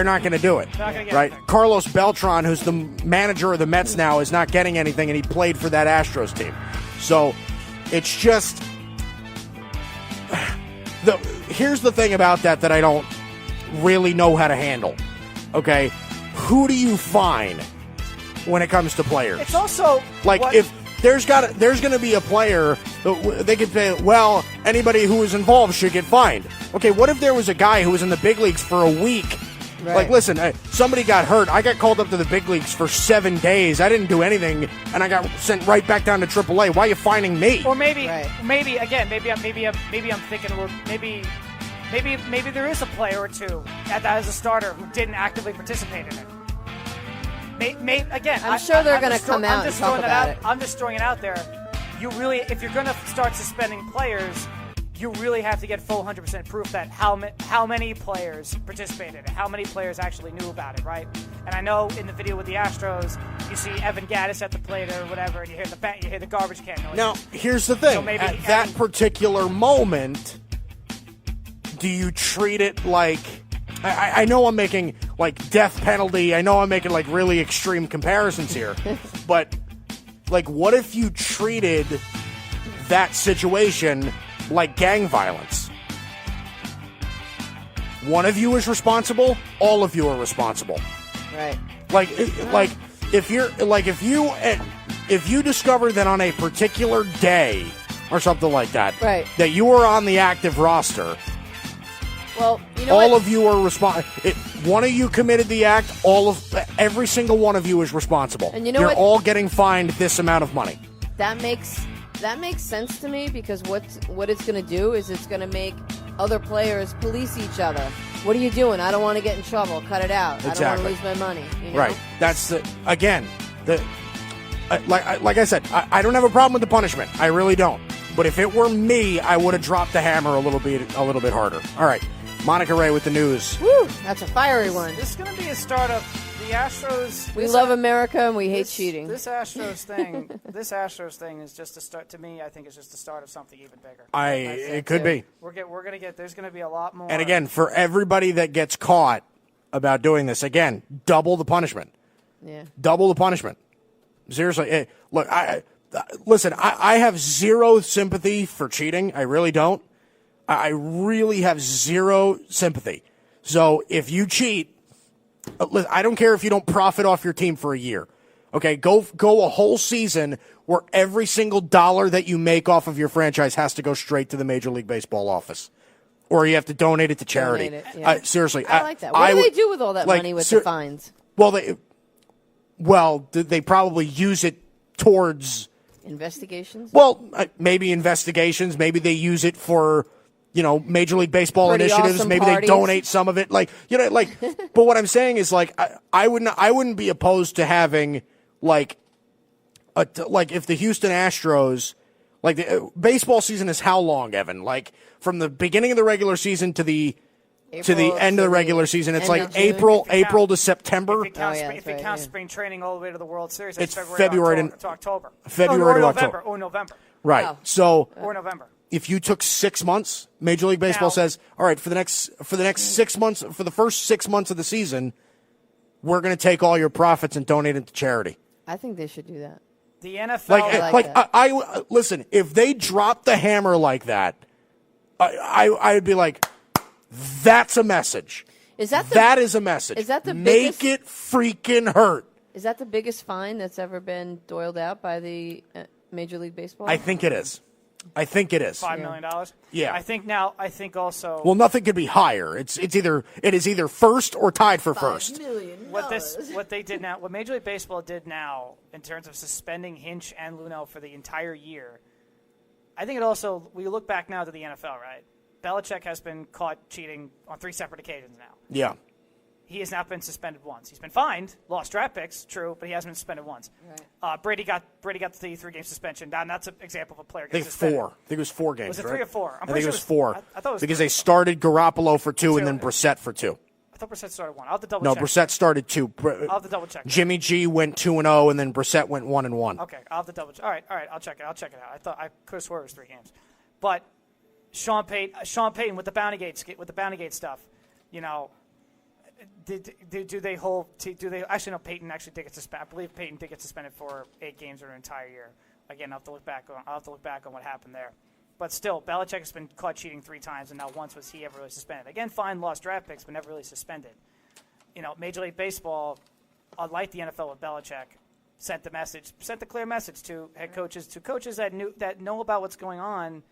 not going to do it, right? Carlos Beltran, who's the manager of the Mets now, is not getting anything, and he played for that Astros team. So it's just... Here's the thing about that I don't really know how to handle. Okay, who do you fine when it comes to players? It's also if there's going to be a player, they could say, well, anybody who was involved should get fined. Okay, what if there was a guy who was in the big leagues for a week Right. Like, listen, somebody got hurt. I got called up to the big leagues for 7 days. I didn't do anything, and I got sent right back down to AAA. Why are you finding me? Or maybe Right. I'm thinking, well, maybe there is a player or two as a starter who didn't actively participate in it. I'm sure they're going to come out and talk about it. I'm just throwing it out there. You really, if you're going to start suspending players, you really have to get full 100% proof that how many players participated and how many players actually knew about it, right? And I know in the video with the Astros, you see Evan Gaddis at the plate or whatever, and you hear the garbage can noise. Now, here's the thing. So maybe at that particular moment, do you treat it like... I know I'm making, like, death penalty. I know I'm making, like, really extreme comparisons here. But, like, what if you treated that situation like gang violence? One of you is responsible. All of you are responsible. Right. If you discover that on a particular day or something like that, right, that you are on the active roster... Well, you know all of you are responsible. One of you committed the act. Every single one of you is responsible. And you know You're what? all getting fined this amount of money. That makes sense to me because what it's going to do is it's going to make other players police each other. What are you doing? I don't want to get in trouble. Cut it out. Exactly. I don't want to lose my money. You know? Right. That's like I said. I don't have a problem with the punishment. I really don't. But if it were me, I would have dropped the hammer a little bit harder. All right. Monica Ray with the news. Woo, that's a fiery one. This is going to be a start of the Astros. We love America and we hate cheating. This Astros thing is just a start. To me, I think it's just the start of something even bigger. It could be. We're going to get. There's going to be a lot more. And again, for everybody that gets caught about doing this, again, double the punishment. Yeah. Double the punishment. Seriously, look. Listen. I have zero sympathy for cheating. I really don't. I really have zero sympathy. So if you cheat, I don't care if you don't profit off your team for a year. Okay, go a whole season where every single dollar that you make off of your franchise has to go straight to the Major League Baseball office, or you have to donate it to charity. Seriously, I like that. What do they do with all that money with the fines? Well, they probably use it towards investigations. Well, maybe investigations. Maybe they use it for, Major League Baseball pretty initiatives. Awesome maybe parties. They donate some of it. But what I'm saying is, I wouldn't be opposed to having, if the Houston Astros, the baseball season is how long, Evan? From the beginning of the regular season to the end of the regular season, it's April to September. If you count spring training all the way to the World Series, it's February to October. February to October. Or November. Right. Wow. So or November. If you took 6 months, Major League Baseball says, all right, for the next 6 months, for the first 6 months of the season, we're going to take all your profits and donate it to charity. I think they should do that. The NFL, I listen. If they drop the hammer like that, I would be like, that's a message. That is a message. Is that the Make it freaking hurt. Is that the biggest fine that's ever been doled out by the Major League Baseball? I think it is. $5 million. Yeah. I think also. Well, nothing could be higher. It is either first or tied for first. $5 million. What Major League Baseball did now in terms of suspending Hinch and Luno for the entire year, I think it also. We look back now to the NFL, right? Belichick has been caught cheating on 3 separate occasions now. Yeah. He has not been suspended once. He's been fined, lost draft picks, true, but he hasn't been suspended once. Right. Brady got the 3-game suspension. That's an example of a player getting suspended. 4. I think it was 4 games. Was it right? 3 or 4? I think it was 4. I thought it was because 3. They started Garoppolo for 2 and then Brissett for 2. I thought Brissett started 1. I'll have to double check. No, Brissett started 2. I'll have to double check. Jimmy G went 2-0, and then Brissett went 1-1. Okay, I'll have to double check. All right, I'll check it. I'll check it out. I could have swore it was 3 games, but Sean Payton with the Bounty Gate stuff, Do they hold? Do they actually? No, Peyton actually did get suspended. I believe Peyton did get suspended for 8 games or an entire year. Again, I'll have to look back on what happened there. But still, Belichick has been caught cheating 3 times, and not once was he ever really suspended. Again, fine, lost draft picks, but never really suspended. Major League Baseball, unlike the NFL with Belichick, sent the clear message to head coaches, that know about what's going on.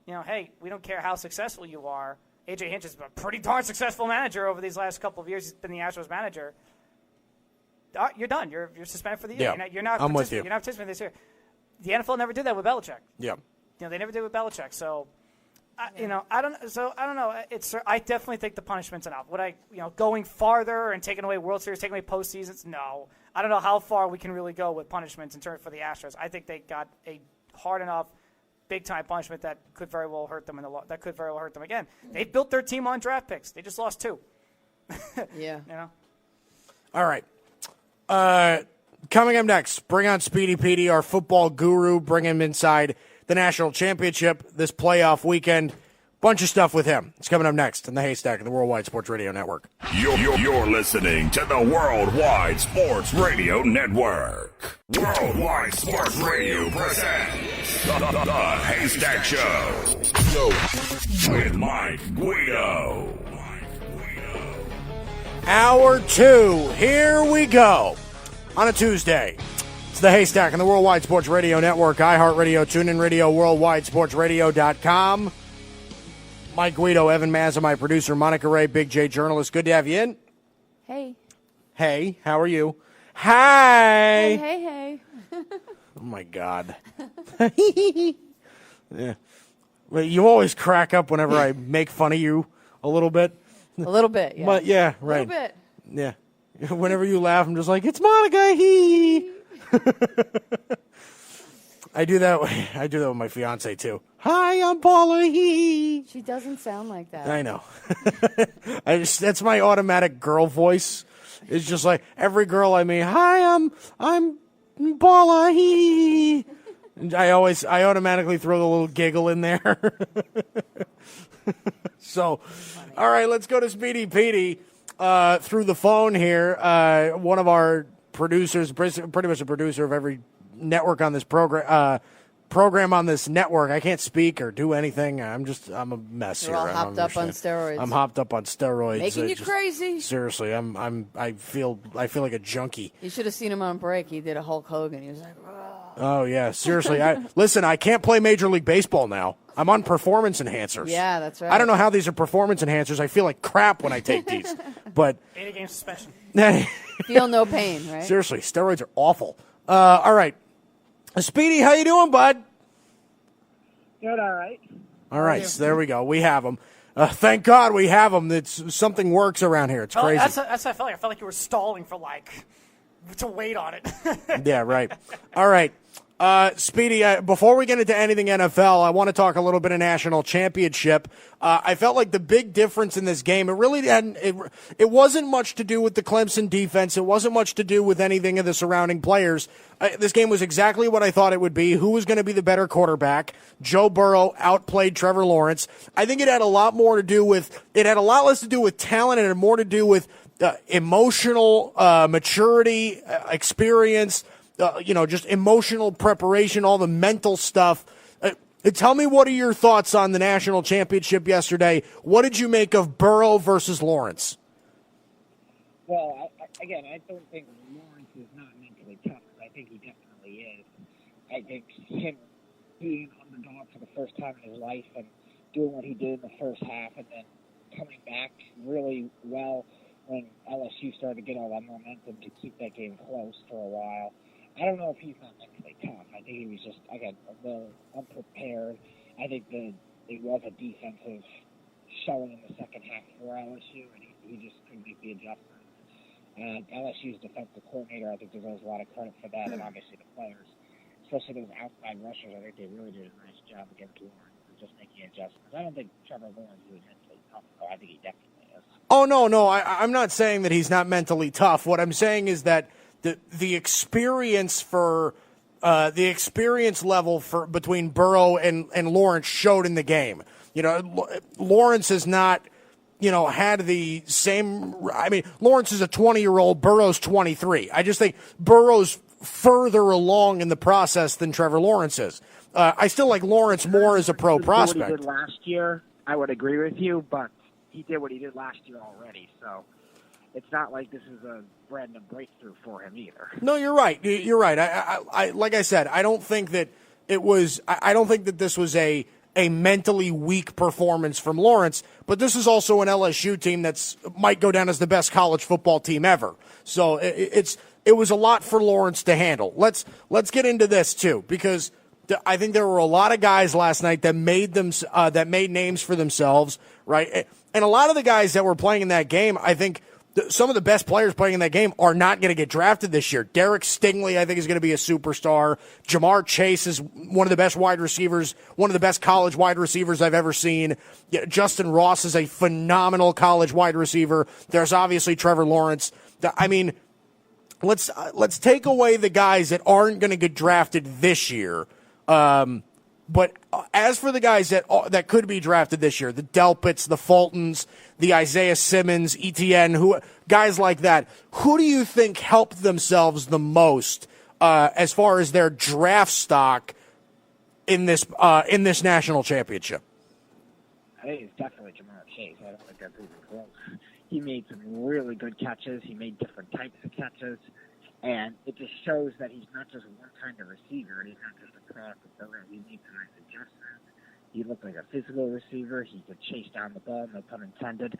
Hey, we don't care how successful you are. A.J. Hinch has been a pretty darn successful manager over these last couple of years. He's been the Astros manager. You're done. You're suspended for the year. Yeah, You're not I'm with you. You're not participating this year. The NFL never did that with Belichick. Yeah. They never did with Belichick. So, I don't know. I definitely think the punishment's enough. Would I, going farther and taking away World Series, taking away postseasons? No. I don't know how far we can really go with punishments in terms for the Astros. I think they got a hard enough, big time punishment that could very well hurt them that could very well hurt them again. They built their team on draft picks. They just lost 2. Yeah. All right. Coming up next, bring on Speedy Petey, our football guru. Bring him inside the national championship this playoff weekend. Bunch of stuff with him. It's coming up next in the Haystack of the Worldwide Sports Radio Network. You're listening to the Worldwide Sports Radio Network. Worldwide Sports Radio presents the Haystack Show with Mike Guido. Hour 2. Here we go. On a Tuesday. It's the Haystack on the Worldwide Sports Radio Network, iHeartRadio, TuneIn Radio, WorldwideSportsRadio.com. Mike Guido, Evan Mazza, my producer, Monica Ray, Big J journalist. Good to have you in. Hey. Hey, how are you? Hi. Hey. Oh, my God. Yeah. Well, you always crack up whenever I make fun of you a little bit. A little bit, yeah. But, yeah, right. A little bit. Yeah. Whenever you laugh, I'm just like, it's Monica. Hee. I do that with my fiance too. Hi, I'm Paula. Hee. She doesn't sound like that. I know. That's my automatic girl voice. It's just like every girl I meet. Hi, I'm Paula. Hee. I automatically throw the little giggle in there. So, all right, let's go to Speedy Petey. Through the phone here, one of our producers, pretty much a producer of every network on this program on this network. I can't speak or do anything. I'm a mess You're here. all hopped up on steroids. I'm hopped up on steroids. Making you crazy. Seriously, I feel like a junkie. You should have seen him on break. He did a Hulk Hogan. He was like, oh yeah, seriously. Listen, I can't play Major League Baseball now. I'm on performance enhancers. Yeah, that's right. I don't know how these are performance enhancers. I feel like crap when I take these. But 80-game suspension. Feel no pain, right? Seriously, steroids are awful. All right. Speedy, how you doing, bud? Good, all right. All right, so there we go. We have them. Thank God we have them. Something works around here. It's crazy. That's how I felt like. I felt like you were stalling for to wait on it. Yeah, right. All right. Speedy, before we get into anything NFL, I want to talk a little bit of national championship. I felt like the big difference in this game, it wasn't much to do with the Clemson defense. It wasn't much to do with anything of the surrounding players. This game was exactly what I thought it would be. Who was going to be the better quarterback? Joe Burrow outplayed Trevor Lawrence. I think it had a lot less to do with talent and it had more to do with emotional maturity, experience, just emotional preparation, all the mental stuff. Tell me, what are your thoughts on the national championship yesterday? What did you make of Burrow versus Lawrence? Well, I don't think Lawrence is not mentally tough. I think he definitely is. I think him being underdog for the first time in his life and doing what he did in the first half and then coming back really well when LSU started to get all that momentum to keep that game close for a while. I don't know if he's not mentally tough. I think he was just, a little unprepared. I think it was a defensive showing in the second half for LSU, and he just couldn't make the adjustments. And LSU's defensive coordinator, I think deserves a lot of credit for that, and obviously the players, especially those outside rushers. I think they really did a nice job against Lawrence of just making adjustments. I don't think Trevor Lawrence is mentally tough, though. I think he definitely is. Oh, no. I'm not saying that he's not mentally tough. What I'm saying is that the experience level between Burrow and Lawrence showed in the game. Lawrence has not, had the same. I mean, Lawrence is a 20-year-old. Burrow's 23. I just think Burrow's further along in the process than Trevor Lawrence is. I still like Lawrence more as a pro prospect. What he did last year, I would agree with you, but he did what he did last year already, so it's not like this is a brand new breakthrough for him either. No, you're right. You're right. I like I said, I don't think that it was. I don't think that this was a a mentally weak performance from Lawrence, but this is also an LSU team that's might go down as the best college football team ever. So it was a lot for Lawrence to handle. Let's get into this too, because I think there were a lot of guys last night that made names for themselves, right? And a lot of the guys that were playing in that game, I think some of the best players playing in that game are not going to get drafted this year. Derek Stingley, I think, is going to be a superstar. Jamar Chase is one of the best wide receivers, one of the best college wide receivers I've ever seen. Justin Ross is a phenomenal college wide receiver. There's obviously Trevor Lawrence. I mean, let's take away the guys that aren't going to get drafted this year. But as for the guys that could be drafted this year, the Delpits, the Fultons, the Isaiah Simmons, Etienne, guys like that, who do you think helped themselves the most as far as their draft stock in this national championship? I think it's definitely Jamar Chase. I don't think that's even close. He made some really good catches. He made different types of catches. And it just shows that he's not just one kind of receiver, and he's not just a product of program. He needs some nice adjustments. He looked like a physical receiver. He could chase down the ball, no pun intended,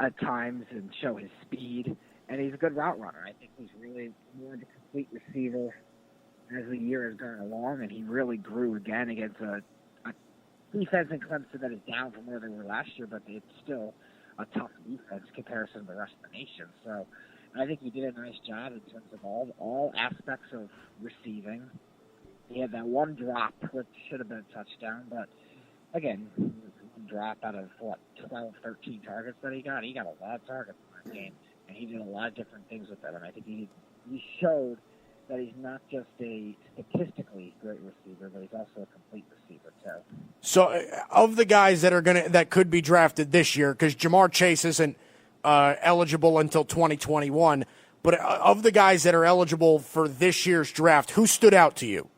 at times, and show his speed. And he's a good route runner. I think he's really more of a complete receiver as the year has gone along, and he really grew again against a defense in Clemson that is down from where they were last year, but it's still a tough defense in comparison to the rest of the nation. So I think he did a nice job in terms of all aspects of receiving. He had that one drop, which should have been a touchdown, but again, one drop out of, 12, 13 targets that he got. He got a lot of targets in that game, and he did a lot of different things with them, and I think he showed that he's not just a statistically great receiver, but he's also a complete receiver, too. So of the guys that could be drafted this year, because Jamar Chase isn't eligible until 2021. But of the guys that are eligible for this year's draft, who stood out to you?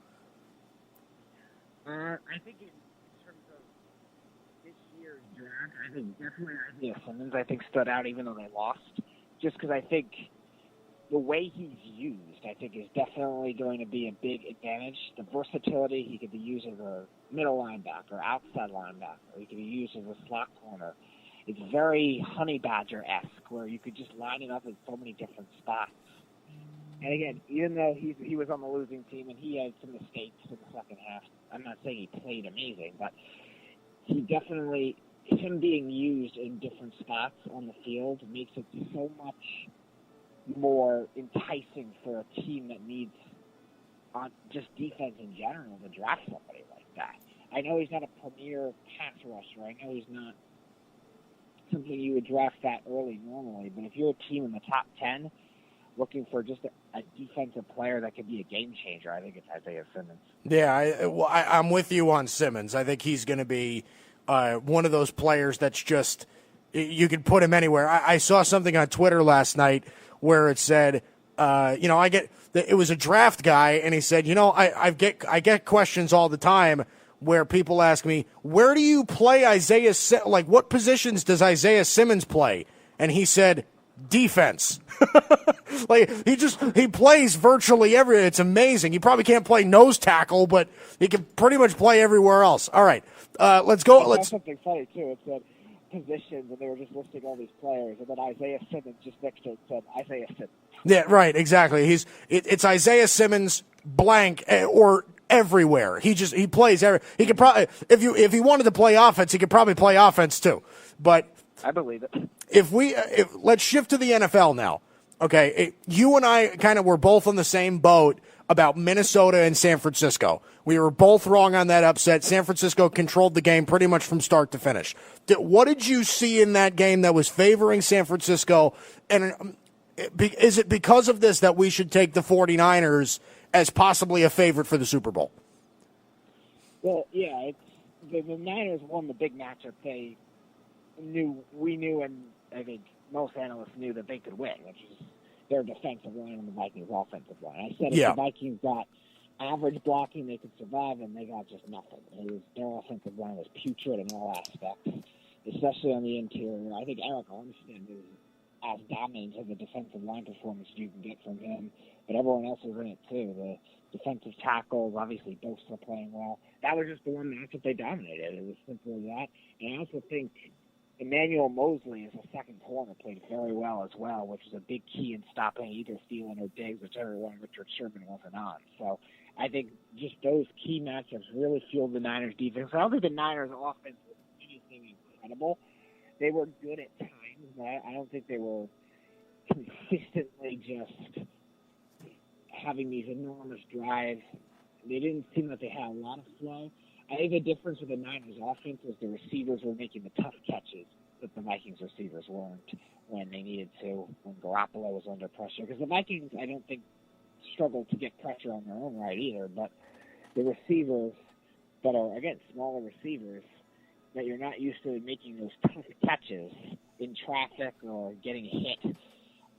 I think in terms of this year's draft, I think definitely Isaiah Simmons, stood out even though they lost. Just because I think the way he's used, I think, is definitely going to be a big advantage. The versatility, he could be used as a middle linebacker, outside linebacker. He could be used as a slot corner. It's very Honey Badger-esque, where you could just line it up in so many different spots. And again, even though he was on the losing team and he had some mistakes in the second half, I'm not saying he played amazing, but he definitely, him being used in different spots on the field makes it so much more enticing for a team that needs just defense in general to draft somebody like that. I know he's not a premier pass rusher. I know he's not something you would draft that early normally, but if you're a team in the top 10 looking for just a defensive player that could be a game changer, I think it's Isaiah Simmons. Yeah, I'm with you on Simmons. I think he's going to be one of those players that's just, you can put him anywhere. I saw something on Twitter last night where it said, it was a draft guy, and he said, I get questions all the time where people ask me, where do you play Isaiah? Like, what positions does Isaiah Simmons play? And he said, defense. Like, he plays virtually everywhere. It's amazing. He probably can't play nose tackle, but he can pretty much play everywhere else. All right, let's go. That's something funny too. It said positions, and they were just listing all these players, and then Isaiah Simmons just next to it said Isaiah Simmons. Yeah, right. Exactly. It's Isaiah Simmons blank or everywhere. He plays every. He could probably, if he wanted to play offense, he could probably play offense too. But I believe it. If let's shift to the NFL now. Okay, you and I kind of were both on the same boat about Minnesota and San Francisco. We were both wrong on that upset. San Francisco controlled the game pretty much from start to finish. What did you see in that game that was favoring San Francisco? And is it because of this that we should take the 49ers as possibly a favorite for the Super Bowl? Well, yeah, the Niners won the big matchup. We knew, and I think most analysts knew that they could win, which is their defensive line and the Vikings' offensive line. I said if the Vikings got average blocking, they could survive, and they got just nothing. Their offensive line was putrid in all aspects, especially on the interior. I think Eric Armstead is as dominant of a defensive line performance you can get from him, but everyone else was in it too. The defensive tackles, obviously, both are playing well. That was just the one matchup they dominated. It was simple as that. And I also think Emmanuel Mosley, as a second corner, played very well as well, which is a big key in stopping either Thielen or Diggs, whichever one Richard Sherman wasn't on. So I think just those key matchups really fueled the Niners' defense. I don't think the Niners' offense was anything incredible. They were good at times, but I don't think they were consistently just having these enormous drives. They didn't seem like they had a lot of flow. I think the difference with the Niners' offense was the receivers were making the tough catches that the Vikings receivers weren't when they needed to, when Garoppolo was under pressure. Because the Vikings, I don't think, struggled to get pressure on their own right either, but the receivers that are, again, smaller receivers, that you're not used to making those tough catches in traffic or getting hit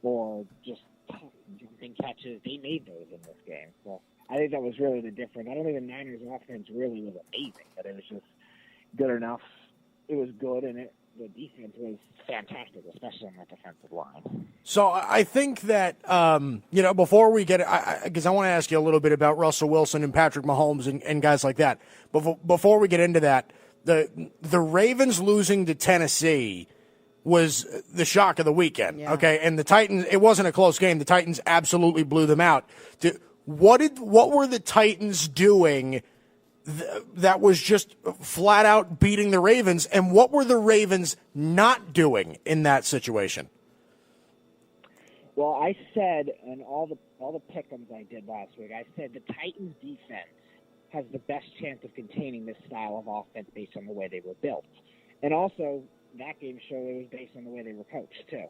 or just tough jumping catches, they made those in this game. So I think that was really the difference. I don't think the Niners' offense really was amazing, but it was just good enough. It was good, and the defense was fantastic, especially on the defensive line. So I think that, before we get – because I want to ask you a little bit about Russell Wilson and Patrick Mahomes and guys like that. But before we get into that, the Ravens losing to Tennessee was the shock of the weekend, okay? And the Titans – it wasn't a close game. The Titans absolutely blew them out. What were the Titans doing that was just flat out beating the Ravens, and what were the Ravens not doing in that situation? Well, I said, and all the pick-ems I did last week, I said the Titans' defense has the best chance of containing this style of offense based on the way they were built. And also, that game showed it was based on the way they were coached, too.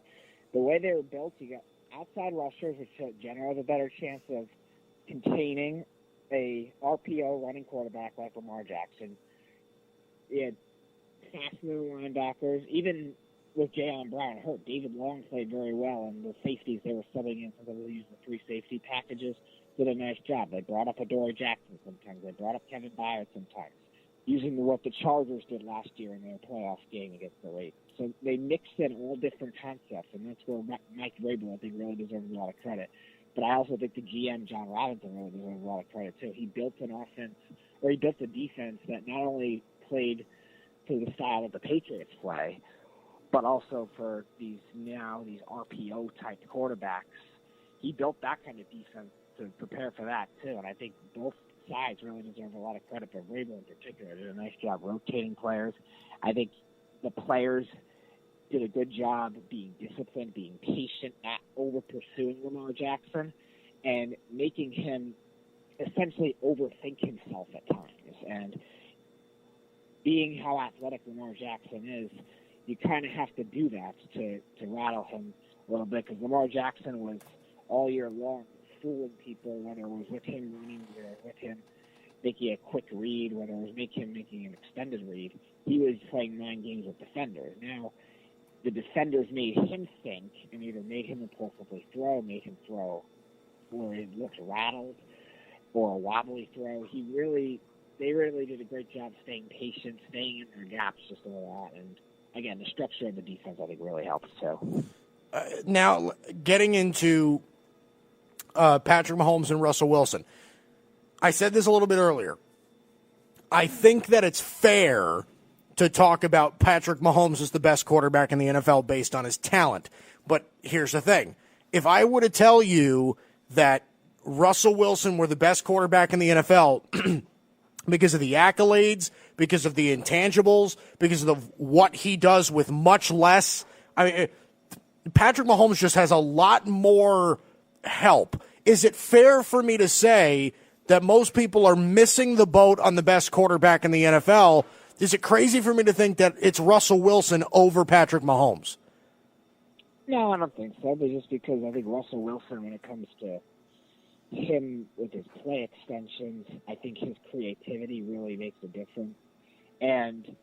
The way they were built, you got outside rushers, which generally have a better chance of containing a RPO running quarterback like Lamar Jackson. You had fast moving linebackers. Even with Jaylen Brown hurt, David Long played very well, and the safeties they were subbing in, so they were using the 3 safety packages, did a nice job. They brought up Adoree Jackson sometimes. They brought up Kevin Byard sometimes, using what the Chargers did last year in their playoff game against the Ravens. So they mixed in all different concepts, and that's where Mike Vrabel, I think, really deserves a lot of credit. But I also think the GM, John Robinson, really deserves a lot of credit, too. He built an offense, or he built a defense that not only played to the style of the Patriots play, but also for these RPO-type quarterbacks. He built that kind of defense to prepare for that, too. And I think both sides really deserve a lot of credit, but Vrabel in particular did a nice job rotating players. I think the players did a good job being disciplined, being patient, not over-pursuing Lamar Jackson, and making him essentially overthink himself at times. And being how athletic Lamar Jackson is, you kind of have to do that to rattle him a little bit, because Lamar Jackson was all year long fooling people, whether it was with him running, whether it was with him making a quick read, whether it was making an extended read. He was playing 9 games with defenders. Now, the defenders made him think and either made him impulsively throw, made him throw where he looked rattled, or a wobbly throw. They really did a great job staying patient, staying in their gaps, just all that. And again, the structure of the defense, I think, really helps too. Now, getting into Patrick Mahomes and Russell Wilson, I said this a little bit earlier. I think that it's fair to talk about Patrick Mahomes as the best quarterback in the NFL based on his talent. But here's the thing. If I were to tell you that Russell Wilson were the best quarterback in the NFL because of the accolades, because of the intangibles, because of what he does with much less, I mean, Patrick Mahomes just has a lot more help. Is it fair for me to say that most people are missing the boat on the best quarterback in the NFL? Is it crazy for me to think that it's Russell Wilson over Patrick Mahomes? No, I don't think so, but just because I think Russell Wilson, when it comes to him with his play extensions, I think his creativity really makes a difference. And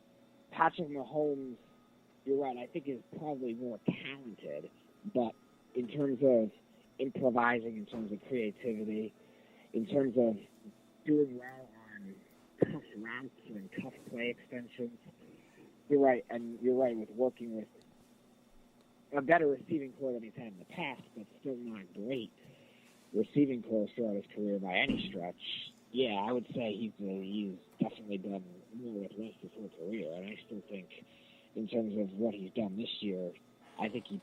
Patrick Mahomes, you're right, I think is probably more talented, but in terms of improvising, in terms of creativity, in terms of doing well on tough routes and tough play extensions, you're right, and you're right with working with a better receiving core than he's had in the past, but still not great receiving core throughout his career by any stretch. Yeah, I would say he's definitely done more with less his whole career, and I still think, in terms of what he's done this year, I think he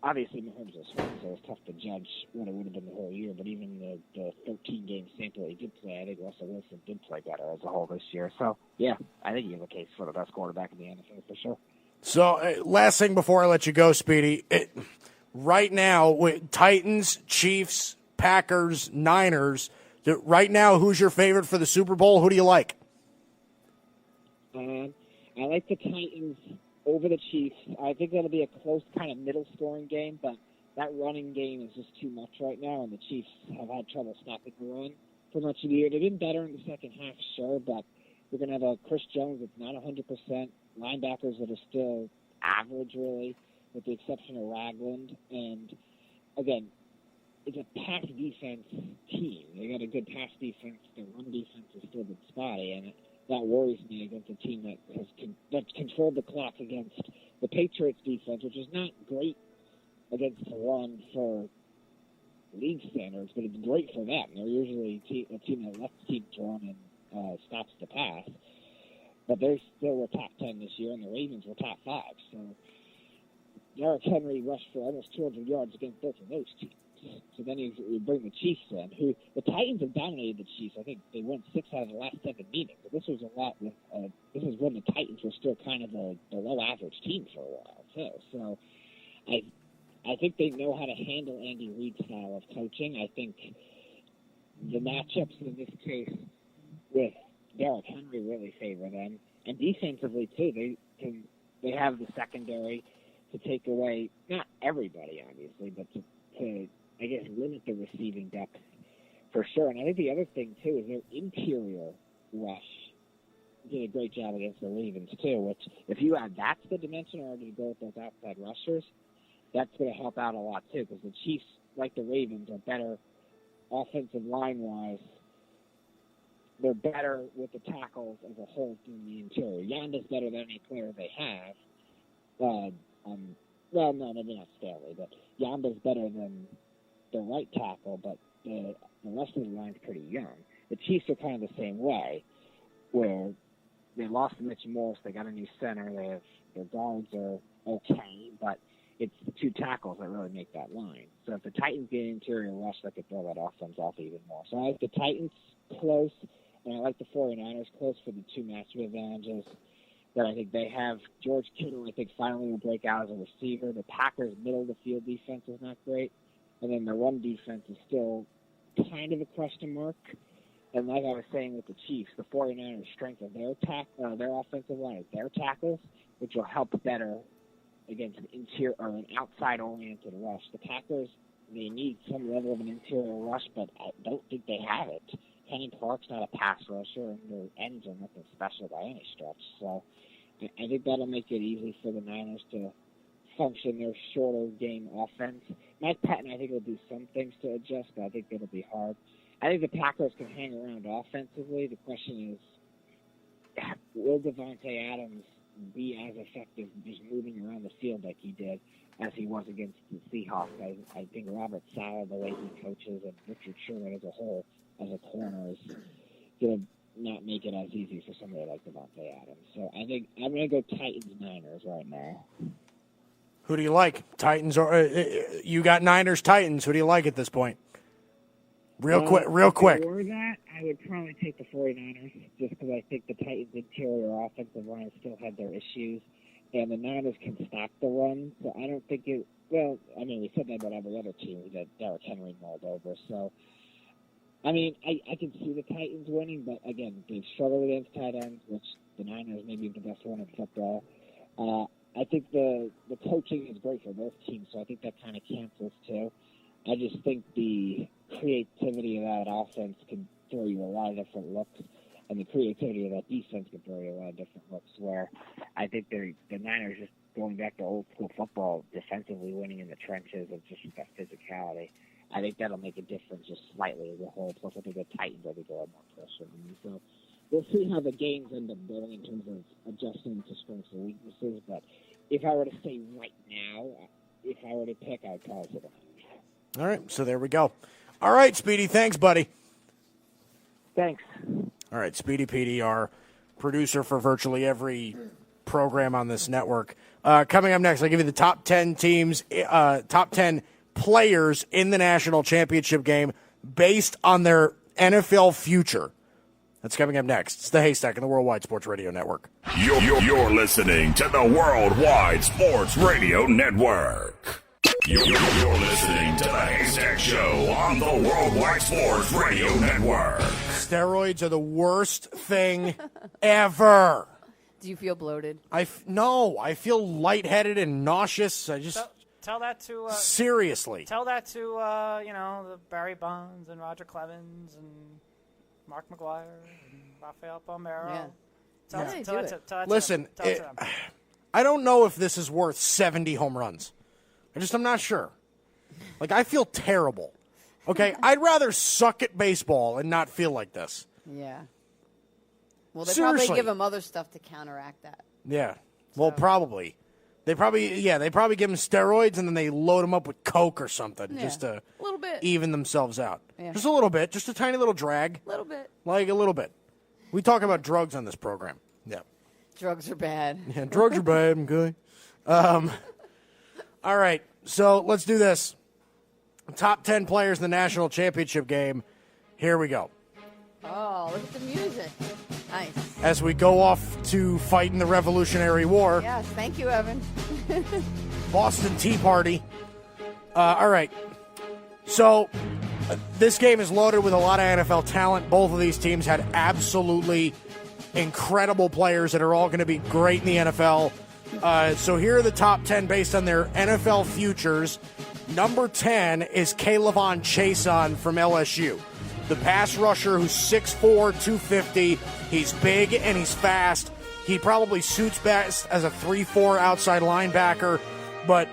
obviously Mahomes was hurt, so it's tough to judge what it would have been the whole year. But even the 13-game sample he did play, I think Russell Wilson did play better as a whole this year. So yeah, I think he has a case for the best quarterback in the NFL for sure. So last thing before I let you go, Speedy, right now with Titans, Chiefs, Packers, Niners. Right now, who's your favorite for the Super Bowl? Who do you like? I like the Titans over the Chiefs. I think that'll be a close kind of middle-scoring game, but that running game is just too much right now, and the Chiefs have had trouble stopping the run for much of the year. They've been better in the second half, sure, but we're going to have a Chris Jones that's not 100%, linebackers that are still average, really, with the exception of Ragland. And, again, it's a pass defense team. They got a good pass defense. Their run defense is still been spotty, and that worries me against a team that controlled the clock against the Patriots defense, which is not great against the run for league standards, but it's great for them. They're usually a team that lets teams run and stops the pass. But they still were top 10 this year, and the Ravens were top 5. So Derrick Henry rushed for almost 200 yards against both of those teams. So then you bring the Chiefs in, who the Titans have dominated the Chiefs. I think they won 6 out of the last 7 meetings. But this was a lot. This is when the Titans were still kind of a below-average team for a while too. So I think they know how to handle Andy Reid's style of coaching. I think the matchups in this case with Derrick Henry really favor them, and defensively too. They have the secondary to take away not everybody obviously, but to I guess limit the receiving depth for sure. And I think the other thing too is their interior rush did a great job against the Ravens too. Which if you add that to the dimension or to go with those outside rushers, that's going to help out a lot too. Because the Chiefs, like the Ravens, are better offensive line wise. They're better with the tackles as a whole in the interior. Yanda's better than any player they have. Well, no, maybe not Staley, but Yanda's better than the right tackle, but the rest of the line's pretty young. The Chiefs are kind of the same way, where they lost Mitch Morse, they got a new center, their guards are okay, but it's the 2 tackles that really make that line. So if the Titans get interior rush, they could throw that offense off even more. So I like the Titans close, and I like the 49ers close for the 2 matchup advantages that I think they have. George Kittle, I think, finally will break out as a receiver. The Packers' middle-of-the-field defense is not great. And then the run defense is still kind of a question mark. And like I was saying with the Chiefs, the 49ers' strength of their offensive line is their tackles, which will help better against an interior or an outside-oriented rush. The Packers, they need some level of an interior rush, but I don't think they have it. Kenny Clark's not a pass rusher, and their ends are nothing special by any stretch. So I think that'll make it easy for the Niners to function their shorter game offense. Mike Patton, I think, will do some things to adjust, but I think it'll be hard. I think the Packers can hang around offensively. The question is, will Devontae Adams be as effective just moving around the field like he did as he was against the Seahawks? I think Robert Saleh, the way he coaches, and Richard Sherman as a whole, as a corner, is going to not make it as easy for somebody like Devontae Adams. So I think I'm going to go Titans-Niners right now. Who do you like? Titans or you got Niners, Titans. Who do you like at this point? Real quick. Before that, I would probably take the 49ers just because I think the Titans' interior offensive line still had their issues, and the Niners can stop the run. So I don't think it. Well, I mean, we said that about every other team that Derrick Henry mauled over. So, I mean, I can see the Titans winning, but again, they've struggled against tight ends, which the Niners may be the best one in football. I think the coaching is great for both teams, so I think that kind of cancels too. I just think the creativity of that offense can throw you a lot of different looks, and the creativity of that defense can throw you a lot of different looks, where I think the Niners just going back to old school football, defensively winning in the trenches and just that physicality. I think that'll make a difference just slightly as a whole. Plus, I think the Titans will be a lot more pressure on them. So we'll see how the games end up going in terms of adjusting to strengths and weaknesses. But if I were to say right now, if I were to pick, I'd call it the Niners. All right, so there we go. All right, Speedy, thanks, buddy. Thanks. All right, Speedy PD, our producer for virtually every program on this network. Coming up next, I'll give you the top 10 teams, top 10 players in the national championship game based on their NFL future. That's coming up next. It's the Haystack and the Worldwide Sports Radio Network. You're listening to the Worldwide Sports Radio Network. You're listening to the Haystack Show on the Worldwide Sports Radio Network. Steroids are the worst thing ever. Do you feel bloated? No, I feel lightheaded and nauseous. I just tell that to seriously. Tell that to the Barry Bonds and Roger Clemens and Mark McGuire and Rafael Palmeiro. Yeah. Listen, I don't know if this is worth 70 home runs. I'm not sure. Like, I feel terrible. Okay, I'd rather suck at baseball and not feel like this. Yeah. Well, they Seriously. probably give him other stuff to counteract that. Yeah. Well, probably. They probably give him steroids and then they load him up with Coke or something just to a little bit. even themselves out. Yeah. Just a little bit, just a tiny little drag. A little bit. Like a little bit. We talk about drugs on this program. Yeah. Drugs are bad. Yeah, drugs are bad, okay. All right, so let's do this. Top 10 players in the national championship game. Here we go. Oh, look at the music. Nice. As we go off to fight in the Revolutionary War. Yes, thank you, Evan. Boston Tea Party. All right. So this game is loaded with a lot of NFL talent. Both of these teams had absolutely incredible players that are all going to be great in the NFL. So here are the top 10 based on their NFL futures. Number 10 is Kayvon Chaisson from LSU. The pass rusher who's 6'4", 250. He's big and he's fast. He probably suits best as a 3-4 outside linebacker. But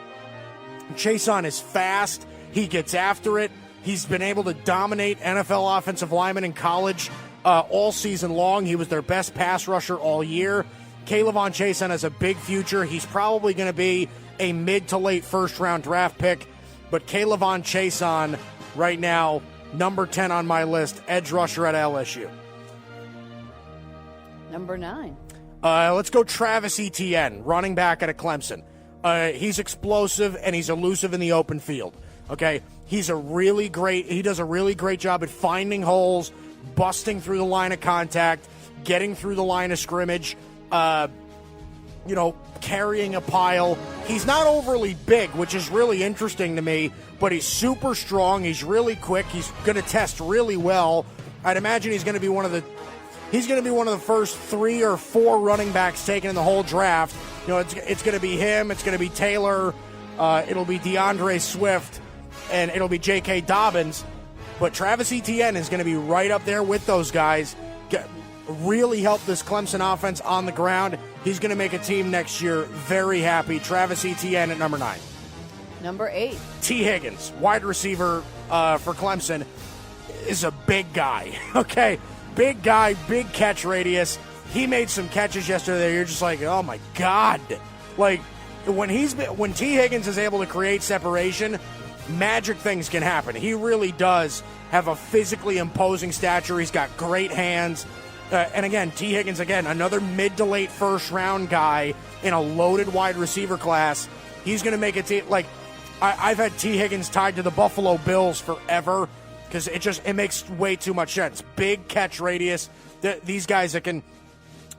Chaisson is fast. He gets after it. He's been able to dominate NFL offensive linemen in college all season long. He was their best pass rusher all year. Kayvon Chaisson has a big future. He's probably going to be a mid to late first-round draft pick. But Kayvon Chaisson, right now, number 10 on my list, edge rusher at LSU. Number 9. Let's go Travis Etienne, running back at Clemson. He's explosive and he's elusive in the open field. Okay, he does a really great job at finding holes, busting through the line of contact, getting through the line of scrimmage, carrying a pile. He's not overly big, which is really interesting to me, but he's super strong. He's really quick. He's going to test really well. I'd imagine he's going to be one of the first 3 or 4 running backs taken in the whole draft. It's going to be him. It's going to be Taylor. It'll be DeAndre Swift, and it'll be J.K. Dobbins. But Travis Etienne is going to be right up there with those guys. Really help this Clemson offense on the ground. He's going to make a team next year very happy. Travis Etienne at number 9. Number 8. T. Higgins, wide receiver for Clemson, is a big guy. Okay, big guy, big catch radius. He made some catches yesterday. You're just like, oh my God! Like when T. Higgins is able to create separation, magic things can happen. He really does have a physically imposing stature. He's got great hands. And again, T. Higgins, another mid to late first round guy in a loaded wide receiver class. He's going to make a team. Like, I've had T. Higgins tied to the Buffalo Bills forever because it makes way too much sense. Big catch radius. These guys that can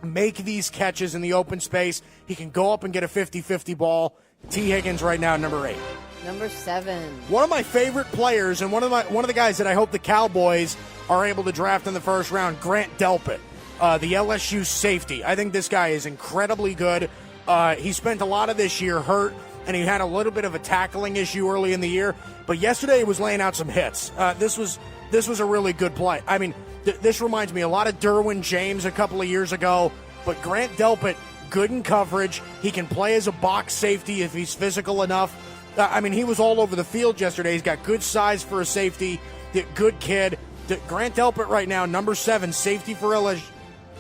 make these catches in the open space. He can go up and get a 50-50 ball. T. Higgins right now, number 8. Number 7. One of my favorite players and one of the guys that I hope the Cowboys are able to draft in the first round, Grant Delpit, the LSU safety. I think this guy is incredibly good. He spent a lot of this year hurt, and he had a little bit of a tackling issue early in the year. But yesterday he was laying out some hits. This was a really good play. I mean, this reminds me a lot of Derwin James a couple of years ago. But Grant Delpit, good in coverage. He can play as a box safety if he's physical enough. He was all over the field yesterday. He's got good size for a safety. Good kid. Grant Delpit right now, number 7, safety for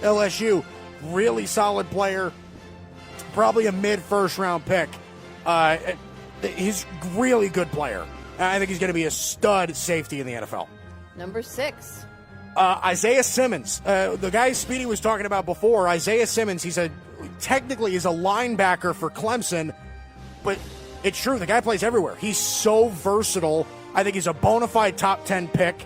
LSU. Really solid player. Probably a mid-first round pick. he's a really good player. I think he's going to be a stud safety in the NFL. Number 6. Isaiah Simmons, the guy Speedy was talking about before. Isaiah Simmons, technically he's a linebacker for Clemson, but it's true, the guy plays everywhere. He's so versatile. I think he's a bona fide top 10 pick.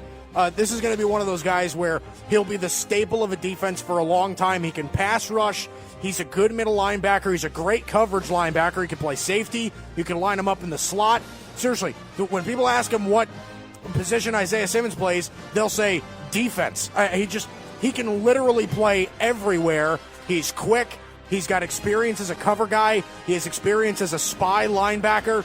This is going to be one of those guys where he'll be the staple of a defense for a long time. He can pass rush. He's a good middle linebacker. He's a great coverage linebacker. He can play safety. You can line him up in the slot. Seriously, when people ask him what position Isaiah Simmons plays, they'll say defense. He can literally play everywhere. He's quick. He's got experience as a cover guy. He has experience as a spy linebacker.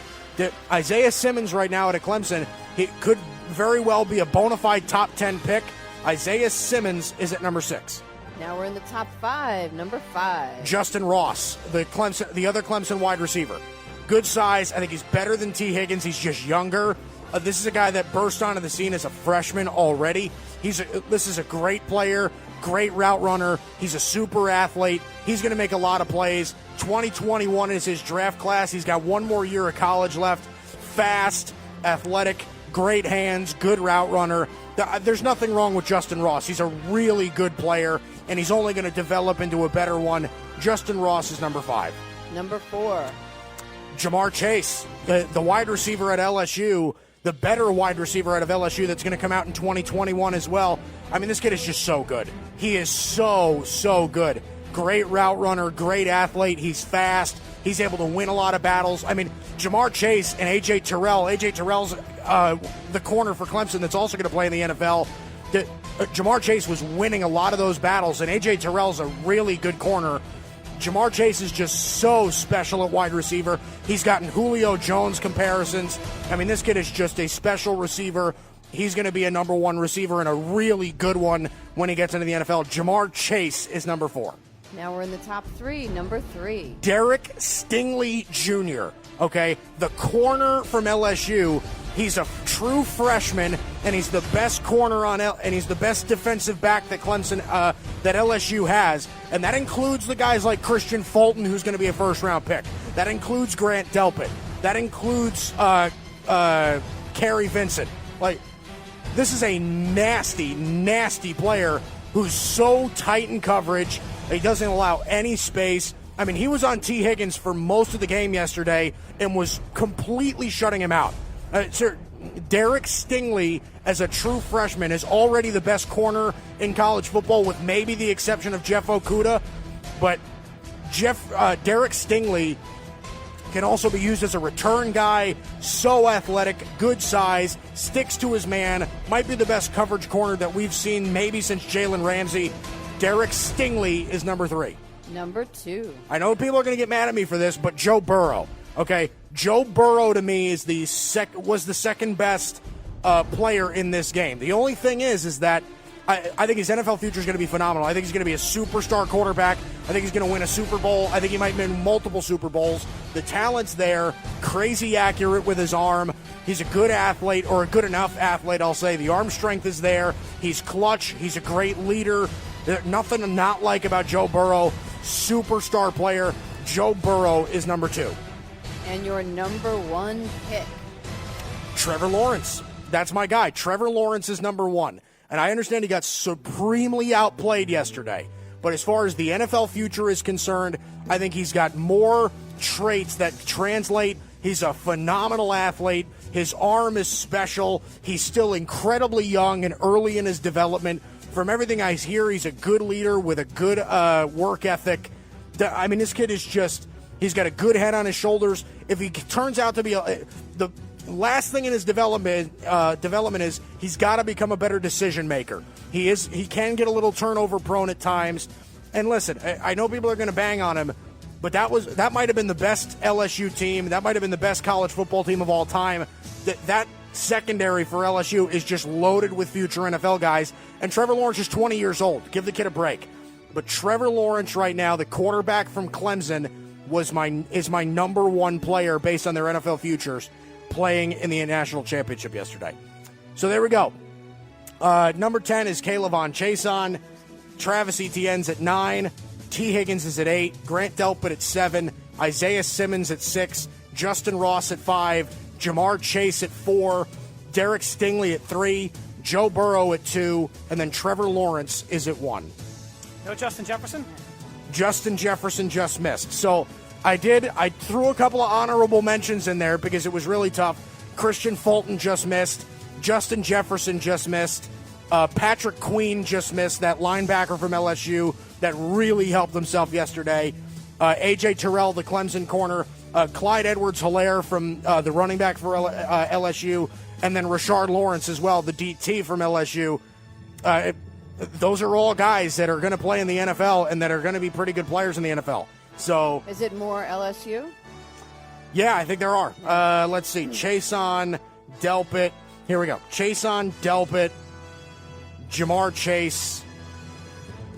Isaiah Simmons right now at Clemson, he could very well be a bona fide top 10 pick. Isaiah Simmons is at number 6. Now we're in the top 5. Number 5. Justin Ross, the other Clemson wide receiver. Good size. I think he's better than T. Higgins. He's just younger. This is a guy that burst onto the scene as a freshman already. This is a great player, great route runner. He's a super athlete. He's going to make a lot of plays. 2021 is his draft class. He's got one more year of college left. Fast, athletic, great hands, good route runner. There's nothing wrong with Justin Ross. He's a really good player, and he's only going to develop into a better one. Justin Ross is number 5. Number 4. Jamar Chase, the wide receiver at LSU, the better wide receiver out of LSU that's going to come out in 2021 as well. I mean, this kid is just so good. He is so good. Great route runner, great athlete. He's fast. He's able to win a lot of battles. I mean, Jamar Chase and A.J. Terrell. A.J. Terrell's the corner for Clemson that's also going to play in the NFL. Jamar Chase was winning a lot of those battles, and A.J. Terrell's a really good corner. Jamar Chase is just so special at wide receiver. He's gotten Julio Jones comparisons. I mean, this kid is just a special receiver. He's going to be a number 1 receiver and a really good one when he gets into the NFL. Jamar Chase is number 4. Now we're in the top 3. Number 3. Derek Stingley Jr., okay? The corner from LSU. He's a true freshman, and he's the best corner and he's the best defensive back that Clemson, that LSU has, and that includes the guys like Christian Fulton, who's going to be a first-round pick. That includes Grant Delpit. That includes Kerry Vincent. Like, this is a nasty player who's so tight in coverage. He doesn't allow any space. I mean, he was on T. Higgins for most of the game yesterday and was completely shutting him out. Sir, Derek Stingley, as a true freshman, is already the best corner in college football, with maybe the exception of Jeff Okudah. But Derek Stingley can also be used as a return guy. So athletic, good size, sticks to his man. Might be the best coverage corner that we've seen maybe since Jalen Ramsey. Derek Stingley is number 3. Number 2. I know people are going to get mad at me for this, but Joe Burrow. Okay, Joe Burrow to me is was the second best player in this game. The only thing is that I think his NFL future is going to be phenomenal. I think he's going to be a superstar quarterback. I think he's going to win a Super Bowl. I think he might win multiple Super Bowls. The talent's there, crazy accurate with his arm. He's a good athlete, or a good enough athlete, I'll say. The arm strength is there. He's clutch. He's a great leader. There's nothing to not like about Joe Burrow. Superstar player. Joe Burrow is number 2. And your number 1 pick? Trevor Lawrence. That's my guy. Trevor Lawrence is number 1. And I understand he got supremely outplayed yesterday. But as far as the NFL future is concerned, I think he's got more traits that translate. He's a phenomenal athlete. His arm is special. He's still incredibly young and early in his development. From everything I hear, he's a good leader with a good work ethic. I mean, this kid is just... He's got a good head on his shoulders. If he turns out to be the last thing in his development is he's got to become a better decision maker. He can get a little turnover prone at times. And listen, I know people are going to bang on him, but that might have been the best LSU team. That might have been the best college football team of all time. That secondary for LSU is just loaded with future NFL guys. And Trevor Lawrence is 20 years old. Give the kid a break. But Trevor Lawrence right now, the quarterback from Clemson, is my number 1 player based on their NFL futures, playing in the national championship yesterday. So there we go. Number 10 is Kayvon Chason. Travis Etienne's at 9. T. Higgins is at 8. Grant Delpit at 7. Isaiah Simmons at 6. Justin Ross at 5, Jamar Chase at 4, Derek Stingley at 3, Joe Burrow at 2, and then Trevor Lawrence is at 1. No Justin Jefferson? Justin Jefferson just missed. So I threw a couple of honorable mentions in there because it was really tough. Christian Fulton just missed. Justin Jefferson just missed. Patrick Queen just missed, that linebacker from LSU that really helped himself yesterday. A.J. Terrell, the Clemson corner. Clyde Edwards-Helaire from the running back for LSU. And then Rashard Lawrence as well, the DT from LSU. Those are all guys that are going to play in the NFL and that are going to be pretty good players in the NFL. So, is it more LSU? Yeah, I think there are. Let's see. Chason, Delpit. Here we go. Chason, Delpit, Jamar Chase,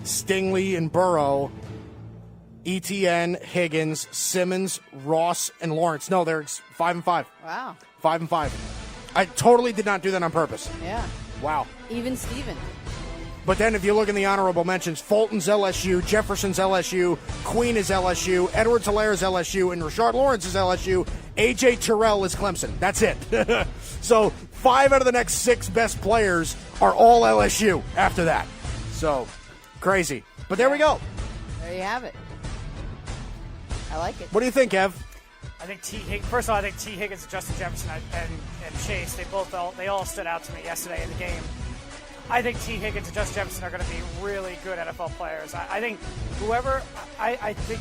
Stingley and Burrow, ETN, Higgins, Simmons, Ross, and Lawrence. No, they're 5 and 5. Wow. 5 and 5. I totally did not do that on purpose. Yeah. Wow. Even Steven. But then if you look in the honorable mentions, Fulton's LSU, Jefferson's LSU, Queen is LSU, Edwards-Helaire is LSU, and Rashard Lawrence is LSU. A.J. Terrell is Clemson. That's it. So 5 out of the next 6 best players are all LSU after that. So crazy. But there we go. There you have it. I like it. What do you think, Ev? I think first of all, I think T. Higgins, Justin Jefferson, and Chase, they all stood out to me yesterday in the game. I think T. Higgins and Justin Jefferson are going to be really good NFL players. I think I think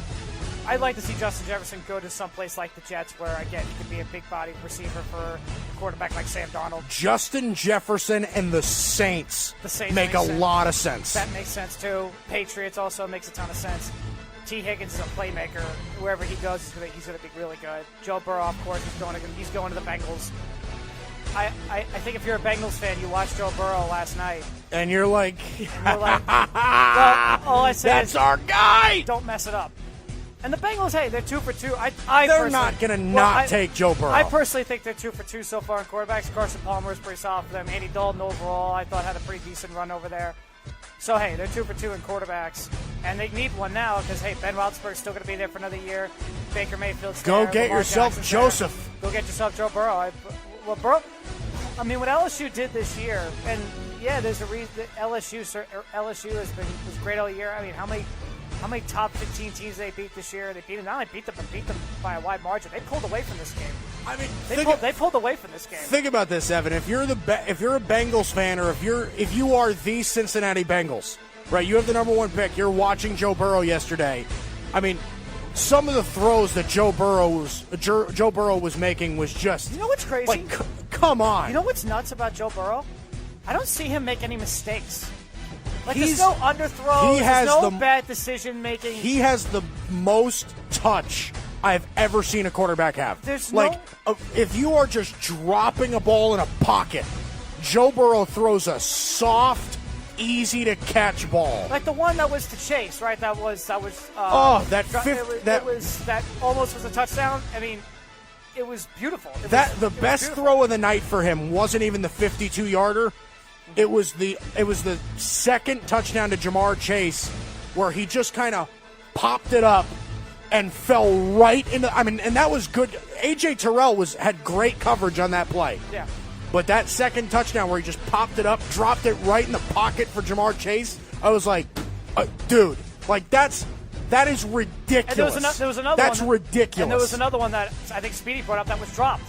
I'd like to see Justin Jefferson go to someplace like the Jets where, again, he could be a big-bodied receiver for a quarterback like Sam Darnold. Justin Jefferson and the Saints make a lot of sense. That makes sense, too. Patriots also makes a ton of sense. T. Higgins is a playmaker. Wherever he goes, he's going to be really good. Joe Burrow, of course, he's going to the Bengals. I think if you're a Bengals fan, you watched Joe Burrow last night. And you're like, well, all I say that's is, our guy. Don't mess it up. And the Bengals, hey, they're 2 for 2. They're not going to take Joe Burrow. I personally think they're 2 for 2 so far in quarterbacks. Carson Palmer is pretty solid for them. Andy Dalton overall, I thought, had a pretty decent run over there. So, hey, they're 2 for 2 in quarterbacks. And they need one now because, hey, Ben Roethlisberger's still going to be there for another year. Baker Mayfield's there. Go get yourself Joseph. Go get yourself Joe Burrow. What LSU did this year, and yeah, there's a reason that LSU was great all year. I mean, how many top 15 teams they beat this year? They beat them, not only beat them, but beat them by a wide margin. They pulled away from this game. I mean, they pulled away from this game. Think about this, Evan. If you're a Bengals fan, or if you are the Cincinnati Bengals, right? You have the number 1 pick. You're watching Joe Burrow yesterday. I mean, some of the throws that Joe Burrow was making was just, you know what's crazy? Like, come on. You know what's nuts about Joe Burrow? I don't see him make any mistakes. Like, there's no underthrows. There's no bad decision making. He has the most touch I've ever seen a quarterback have. If you are just dropping a ball in a pocket, Joe Burrow throws a soft, easy to catch ball. Like the one that was to Chase, right? That almost was a touchdown. I mean, it was beautiful. The best throw of the night for him wasn't even the 52-yarder. It was the second touchdown to Jamar Chase, where he just kind of popped it up and fell right into. I mean, and that was good. A.J. Terrell had great coverage on that play. Yeah. But that second touchdown where he just popped it up, dropped it right in the pocket for Jamar Chase, I was like, dude, like that is ridiculous. And there was another That's ridiculous. And there was another one that I think Speedy brought up that was dropped.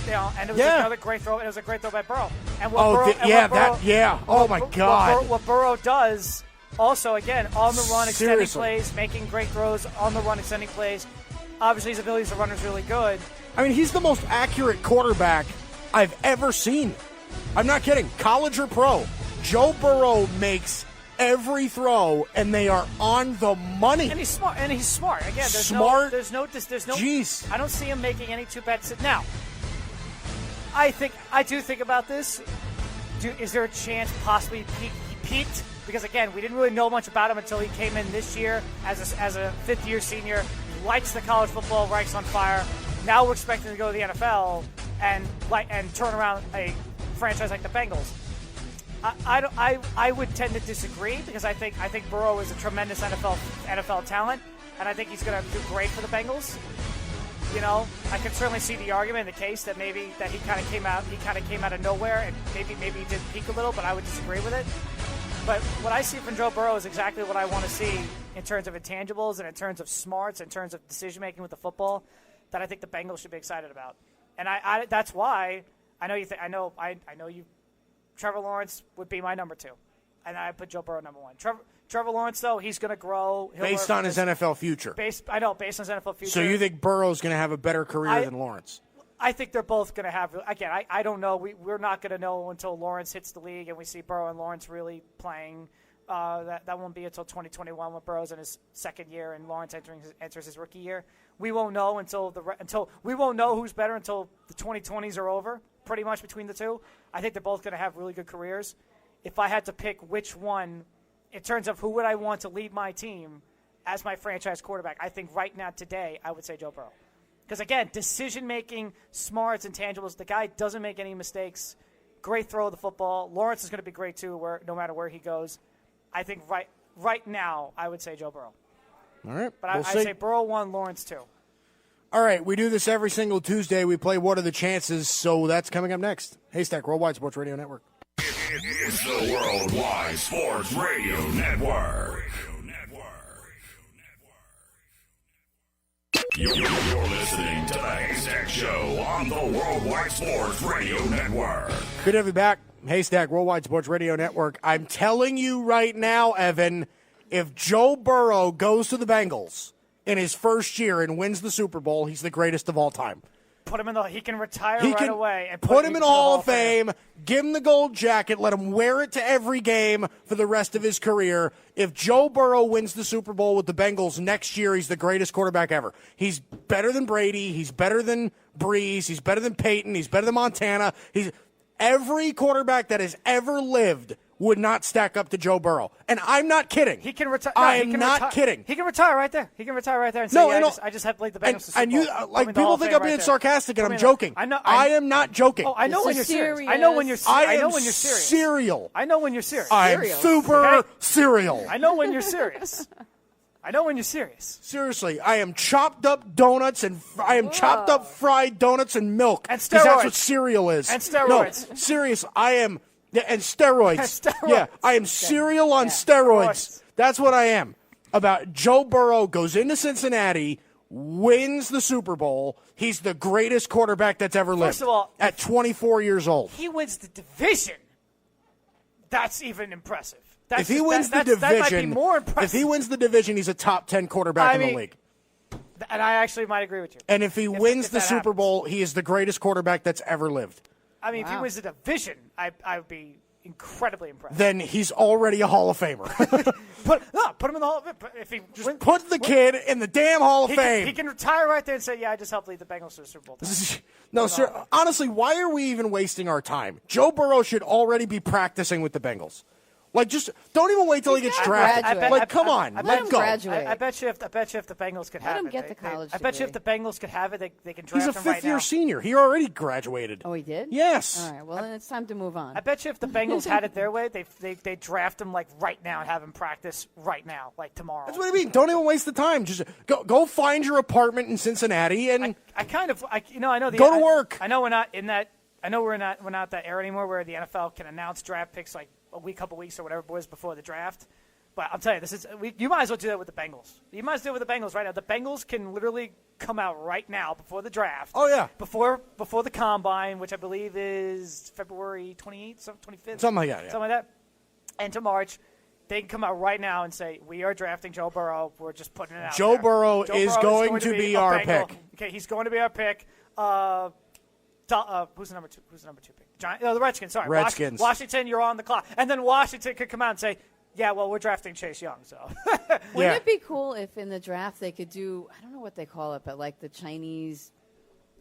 And it was another great throw. It was a great throw by Burrow. And Oh my God. What Burrow does, also again on the run, extending plays, making great throws on the run, extending plays. Obviously, his ability to run is really good. I mean, he's the most accurate quarterback I've ever seen. I'm not kidding. College or pro, Joe Burrow makes every throw, and they are on the money. And he's smart. Again, there's no. Jeez. I don't see him making any too bad. Now, I do think about this. Is there a chance possibly he peaked? Because again, we didn't really know much about him until he came in this year as a fifth-year senior. Lights the college football ranks on fire. Now we're expecting to go to the NFL and turn around a franchise like the Bengals. I would tend to disagree because I think Burrow is a tremendous NFL talent, and I think he's going to do great for the Bengals. I could certainly see the argument, the case that maybe that he kind of came out of nowhere, and maybe he did peak a little, but I would disagree with it. But what I see from Joe Burrow is exactly what I want to see in terms of intangibles and in terms of smarts, in terms of decision making with the football, that I think the Bengals should be excited about. And I that's why I know you think I know you. Trevor Lawrence would be my number 2, and I put Joe Burrow number 1. Trevor Lawrence, though, he's going to grow. Based on his NFL future. Based on his NFL future. So you think Burrow's going to have a better career than Lawrence? I think they're both going to have. Again, I don't know. We're not going to know until Lawrence hits the league and we see Burrow and Lawrence really playing. That won't be until 2021 when Burrow's in his second year and Lawrence enters his rookie year. We won't know until we won't know who's better until the 2020s are over. Pretty much between the two, I think they're both going to have really good careers. If I had to pick which one, in terms of who would I want to lead my team as my franchise quarterback, I think right now today I would say Joe Burrow. Because again, decision making, smarts, intangibles. The guy doesn't make any mistakes. Great throw of the football. Lawrence is going to be great too, no matter where he goes. I think right now I would say Joe Burrow. All right, but I'd say Burrow 1, Lawrence 2. All right, we do this every single Tuesday. We play What Are the Chances, so that's coming up next. Haystack, Worldwide Sports Radio Network. It's the Worldwide Sports Radio Network. You're listening to the Haystack Show on the Worldwide Sports Radio Network. Good to have you back. Haystack, Worldwide Sports Radio Network. I'm telling you right now, Evan, if Joe Burrow goes to the Bengals in his first year and wins the Super Bowl, he's the greatest of all time. Put him he can retire right away. And put him in the Hall of Fame, give him the gold jacket, let him wear it to every game for the rest of his career. If Joe Burrow wins the Super Bowl with the Bengals next year, he's the greatest quarterback ever. He's better than Brady. He's better than Breeze. He's better than Peyton. He's better than Montana. Every quarterback that has ever lived would not stack up to Joe Burrow. And I'm not kidding. He can retire. I am not kidding. He can retire right there. He can retire right there and say, I just have played the Bengals to Super Bowl. And people think I'm being sarcastic, and I'm joking. I am not joking. Oh, I know when you're serious. I know when you're serious. I know when you're serious. Serial. I know when you're serious. I'm super serial. I know when you're serious. I know when you're serious. Seriously, I am chopped up donuts and chopped up fried donuts and milk. And steroids. Because that's what cereal is. And steroids. No, serious, I am. Yeah, and steroids. Yeah, I am cereal on steroids. That's what I am. About Joe Burrow goes into Cincinnati, wins the Super Bowl. He's the greatest quarterback that's ever lived. First of all, at 24 years old. He wins the division. That's even impressive. If he wins the division, that might be more impressive. If he wins the division, he's a top 10 quarterback in the league. And I actually might agree with you. And if he wins the Super Bowl, he is the greatest quarterback that's ever lived. I mean, if he wins the division, I would be incredibly impressed. Then he's already a Hall of Famer. put him in the Hall of Fame. Put the kid in the damn Hall of Fame. He can retire right there and say, I just helped lead the Bengals to the Super Bowl. No, sir. Honestly, why are we even wasting our time? Joe Burrow should already be practicing with the Bengals. Just don't even wait till he gets drafted. Come on, let go. I bet you if the Bengals could have it, let him get the college I bet you if the Bengals could have it, they can draft him right now. He's a fifth-year senior. He already graduated. Oh, he did? Yes. All right. Well, then it's time to move on. I bet you if the Bengals had it their way, they draft him right now and have him practice right now, tomorrow. That's what I mean. Don't even waste the time. Just go find your apartment in Cincinnati and I know go to work. I know we're not in that. I know we're not that era anymore where the NFL can announce draft picks couple weeks or whatever it was before the draft. But I'll tell you, you might as well do that with the Bengals. You might as well do it with the Bengals right now. The Bengals can literally come out right now before the draft. Oh, yeah. Before the Combine, which I believe is February 28th, 25th. Something like that, yeah. Something like that. And to March, they can come out right now and say, we are drafting Joe Burrow. We're just putting it out Joe there. Burrow is going to be our pick. Okay, he's going to be our pick. Who's the number two pick? The Redskins. Sorry, Redskins. Washington, you're on the clock, and then Washington could come out and say, "Yeah, well, we're drafting Chase Young." So, wouldn't it be cool if in the draft they could do? I don't know what they call it, but the Chinese.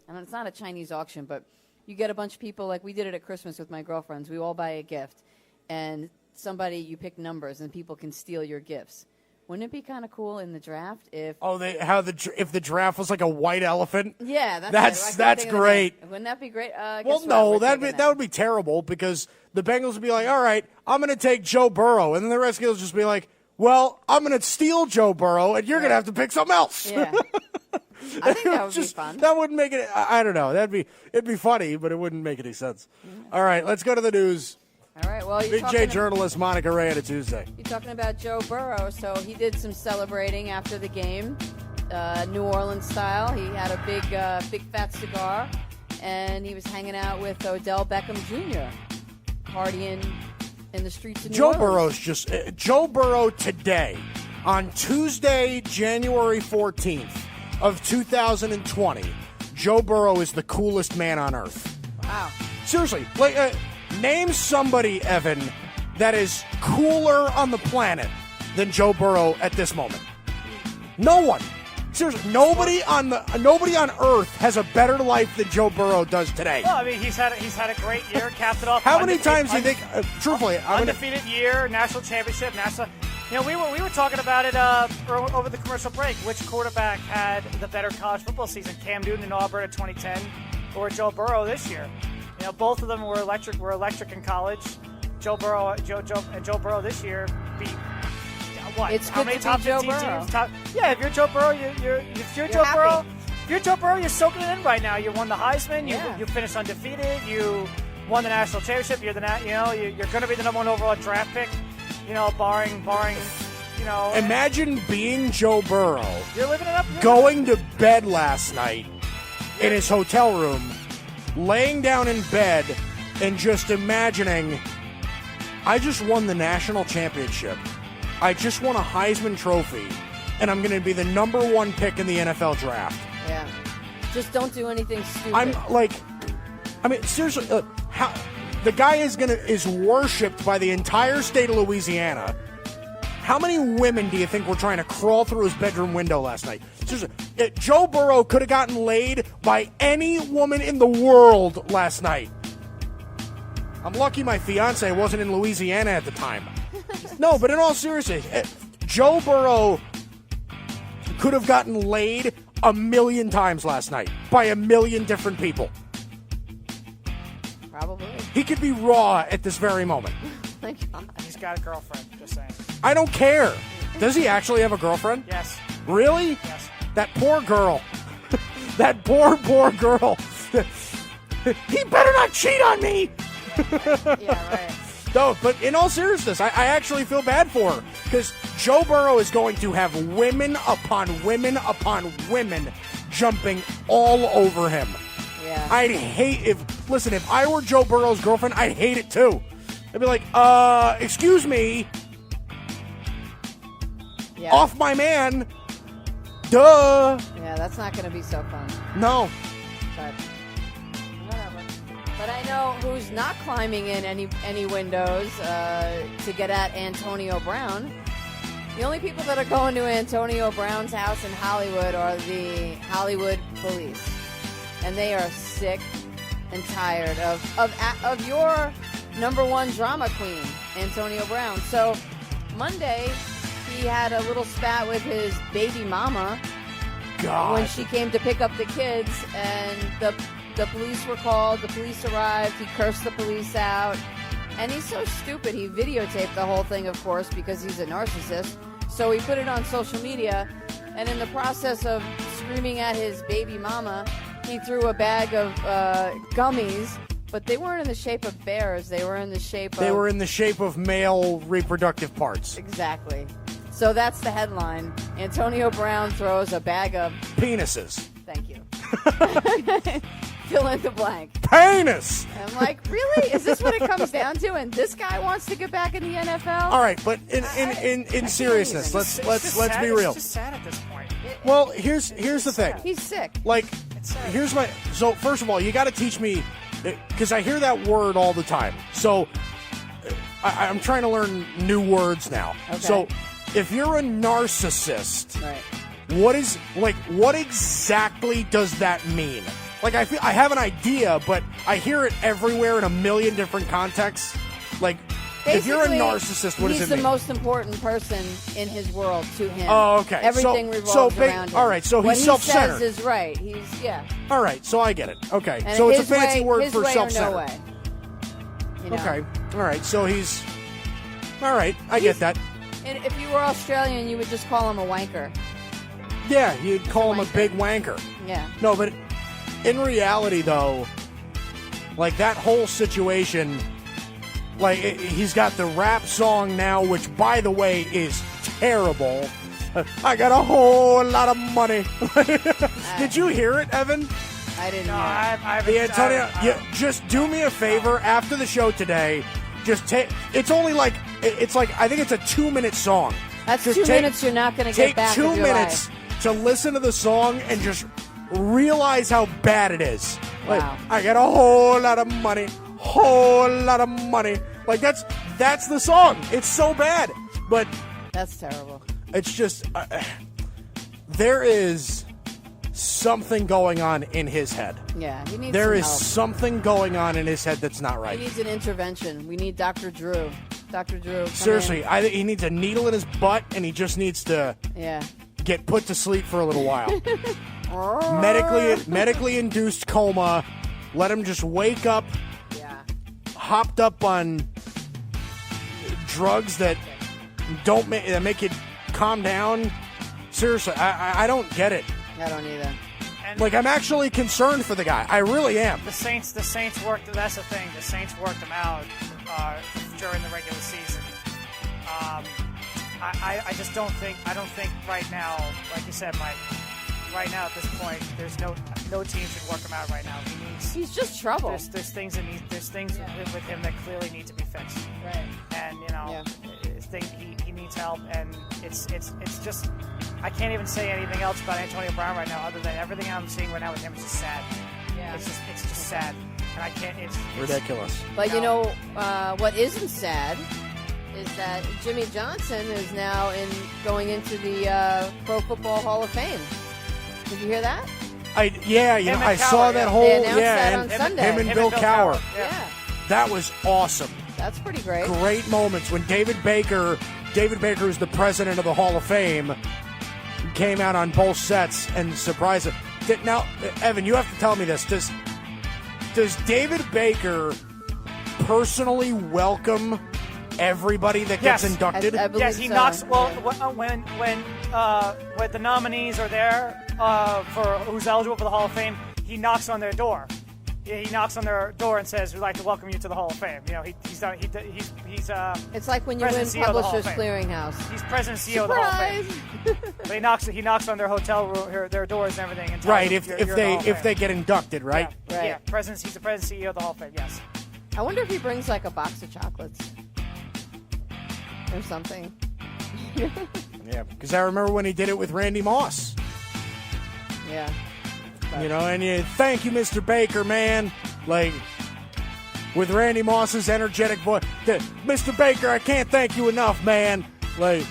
I mean, it's not a Chinese auction, but you get a bunch of people like we did it at Christmas with my girlfriends. We all buy a gift, and you pick numbers, and people can steal your gifts. Wouldn't it be kind of cool in the draft if? If the draft was like a white elephant? Yeah, that's great. Wouldn't that be great? That would be terrible because the Bengals would be like, all right, I'm going to take Joe Burrow, and then the Redskins would just be like, well, I'm going to steal Joe Burrow, and you're going to have to pick something else. Yeah. I think that would be fun. That wouldn't make it. I don't know. It'd be funny, but it wouldn't make any sense. All right, let's go to the news. All right. Well, Big J journalist Monica Ray on a Tuesday. You're talking about Joe Burrow, so he did some celebrating after the game, New Orleans style. He had a big fat cigar, and he was hanging out with Odell Beckham Jr., partying in the streets of New Orleans. Joe Burrow today, on Tuesday, January 14th of 2020, Joe Burrow is the coolest man on earth. Wow. Seriously, name somebody, Evan, that is cooler on the planet than Joe Burrow at this moment. No one. Seriously, nobody on earth has a better life than Joe Burrow does today. Well, I mean, he's had a great year, capped it off. How many times do you think? Truthfully, undefeated year, national championship, national. You know, we were talking about it over the commercial break. Which quarterback had the better college football season? Cam Newton in Auburn in 2010, or Joe Burrow this year? You know, both of them were electric. Were electric in college. Joe Burrow this year beat what? It's How good many to top be Joe 15 Burrow. teams? If you're Joe Burrow, if you're Joe happy. Burrow, if you're Joe Burrow, you're soaking it in right now. You won the Heisman. Yeah. You finished undefeated. You won the national championship. You're going to be the number 1 overall draft pick. You know, barring. You know, imagine being Joe Burrow. You're living it up. Going to bed last night in his hotel room, laying down in bed, and just imagining, I just won the national championship. I just won a Heisman Trophy, and I'm going to be the number 1 pick in the NFL draft. Yeah. Just don't do anything stupid. Seriously, how the guy is worshipped by the entire state of Louisiana. How many women do you think were trying to crawl through his bedroom window last night? Seriously, Joe Burrow could have gotten laid by any woman in the world last night. I'm lucky my fiance wasn't in Louisiana at the time. No, but in all seriousness, Joe Burrow could have gotten laid 1,000,000 times last night by 1,000,000 different people. Probably. He could be raw at this very moment. My God. He's got a girlfriend. Just saying. I don't care. Does he actually have a girlfriend? Yes. Really? Yes. That poor girl. That poor girl. He better not cheat on me. Yeah, right. No, but in all seriousness, I actually feel bad for her because Joe Burrow is going to have women upon women upon women jumping all over him. Yeah. I'd hate if I were Joe Burrow's girlfriend, I'd hate it too. I'd be like, excuse me, Yeah. off my man, duh. Yeah, that's not going to be so fun. No. But whatever. But I know who's not climbing in any windows to get at Antonio Brown. The only people that are going to Antonio Brown's house in Hollywood are the Hollywood police, and they are sick and tired of your number 1 drama queen, Antonio Brown. So Monday, he had a little spat with his baby mama. God. When she came to pick up the kids, and the police were called. The police arrived. He cursed the police out. And he's so stupid. He videotaped the whole thing, of course, because he's a narcissist. So he put it on social media. And in the process of screaming at his baby mama, he threw a bag of gummies. But they weren't in the shape of bears. They were in the shape of male reproductive parts. Exactly. So that's the headline. Antonio Brown throws a bag of penises. Thank you. Fill in the blank. Penis. I'm like, really? Is this what it comes down to? And this guy wants to get back in the NFL? All right, but in seriousness, let's be real. It's just sad at this point. Well, here's the thing. He's sick. So first of all, you got to teach me, because I hear that word all the time. So I'm trying to learn new words now. Okay. So if you're a narcissist, Right. what exactly does that mean? Like, I have an idea, but I hear it everywhere in 1,000,000 different contexts. Like, if you're a Basically, narcissist, what does it he's mean? the most important person in his world to him. Oh, okay. Everything revolves around him. All right, so he's self-centered. What he says is right. All right, so I get it. Okay, And so it's a his fancy way- word his for way or self-centered. no way. You know? Okay, all right, so he's... All right, I get that. And if you were Australian, you would just call him a wanker. Yeah, you'd call him a big wanker. Yeah. No, but in reality, though, like that whole situation, like he's got the rap song now, which, by the way, is terrible. I got a whole lot of money. Did you hear it, Evan? I didn't No, hear it. I haven't. Antonio, just do me a favor after the show today. Just take. It's only like it's like I think it's a 2-minute song. That's Just 2 minutes you're not going to get back. Take 2 of your minutes life. to listen to the song and just realize how bad it is. Like, Wow. I got a whole lot of money, whole lot of money. Like that's the song. It's so bad, but That's terrible. it's just there is something going on in his head. Yeah, he needs There some is help. something going on in his head that's not right. He needs an intervention. We need Dr. Drew. Dr. Drew, come Seriously, in. I think he needs a needle in his butt, and he just needs to Yeah. get put to sleep for a little while. medically induced coma. Let him just wake up, Yeah. hopped up on drugs that that make you calm down. Seriously, I don't get it. I don't either. And Like, I'm actually concerned for the guy. I really am. the Saints worked. That's the thing. The Saints worked him out during the regular season. I just don't think. I don't think right now, like you said, Mike. Right now at this point, there's no team should work him out right now. He's just trouble. There's things with him that clearly need to be fixed. Right. And Yeah. he needs help, and it's just I can't even say anything else about Antonio Brown right now, other than everything I'm seeing right now with him is just sad. Yeah. It's just sad, and I can't. It's Ridiculous. But you know what isn't sad is that Jimmy Johnson is now going into the Pro Football Hall of Fame. Did you hear that? I and saw Cowher, that yeah. whole They announced that and on Sunday. him and Bill Cowher. Yeah. That was awesome. That's pretty great. Great moments when David Baker, who's the president of the Hall of Fame, came out on both sets and surprised him. Now, Evan, you have to tell me this. Does David Baker personally welcome everybody that gets Yes. inducted? I believe Yes, he so. knocks. Well, Yeah. when the nominees are there for who's eligible for the Hall of Fame, he knocks on their door. Yeah, he knocks on their door and says, "We'd like to welcome you to the Hall of Fame." You know, he's It's like when you win President CEO of the Hall of Publishers Fame. Clearinghouse. he's president and CEO of the Hall of Fame. Surprise! But he knocks on their hotel room, their doors and everything. And tells Right, them if you're in the Hall of they Fame. get inducted, right? Yeah, Right. yeah. He's the president and CEO of the Hall of Fame. Yes. I wonder if he brings like a box of chocolates or something. Yeah, because I remember when he did it with Randy Moss. Yeah. You know, and thank you, Mr. Baker, man. Like, with Randy Moss's energetic voice. Mr. Baker, I can't thank you enough, man. Like,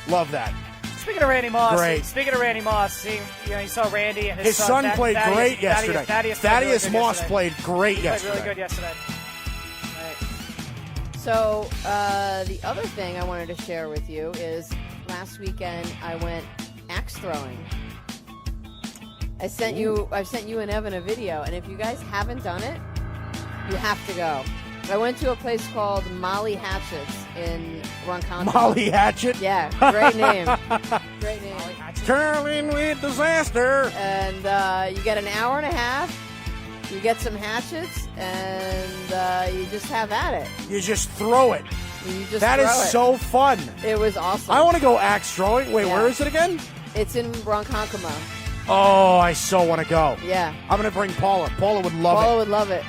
love that. Speaking of Randy Moss, Great. you saw Randy and His son played Thaddeus- great yesterday. Thaddeus played really good Moss yesterday. played great Played yesterday. really good yesterday. Right. So the other thing I wanted to share with you is last weekend I went axe throwing. I've sent you and Evan a video, and if you guys haven't done it, you have to go. I went to a place called Molly Hatchets in Ronkonkoma. Molly Hatchet. Yeah, great name. Great name. Curling with disaster. And you get an hour and a half. You get some hatchets, and you just have at it. You just throw it. You just That is throw it. so fun. It was awesome. I want to go axe throwing. Wait, Yeah. where is it again? It's in Ronkonkoma. Oh, I so want to go. Yeah. I'm going to bring Paula. Paula would love Paula it. would love it.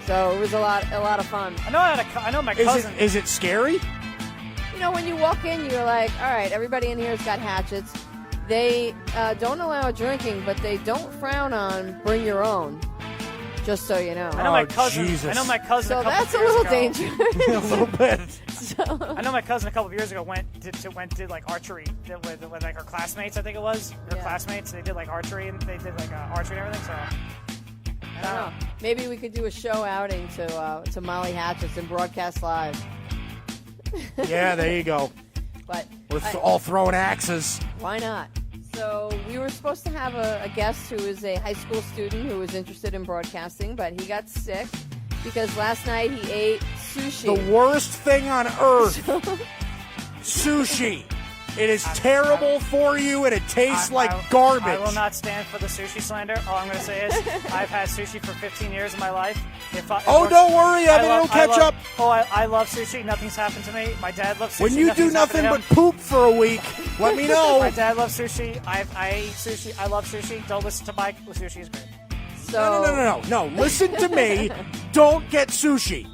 So it was a lot of fun. I know my cousin. Is it scary? You know, when you walk in, you're like, all right, everybody in here has got hatchets. They don't allow drinking, but they don't frown on bring your own. Just so you know. I know my Oh, cousin. Jesus. I know my cousin. So a couple that's a years little ago, dangerous. A little bit. So, I know my cousin a couple of years ago did like archery with like her classmates. I think it was her Yeah. classmates. They did like archery and they did like archery and everything. So I don't know. Maybe we could do a show outing to Molly Hatchets and broadcast live. Yeah, there you go. But We're all throwing axes. why not? So we were supposed to have a guest who is a high school student who was interested in broadcasting, but he got sick because last night he ate sushi. The worst thing on earth. Sushi. It is terrible for you, and it tastes like garbage. I will not stand for the sushi slander. All I'm going to say is I've had sushi for 15 years of my life. Don't worry. It'll catch up. I love sushi. Nothing's happened to me. My dad loves sushi. When you do nothing but poop for a week, let me know. My dad loves sushi. I eat sushi. I love sushi. Don't listen to Mike. Sushi is great. So No. Listen to me. Don't get sushi.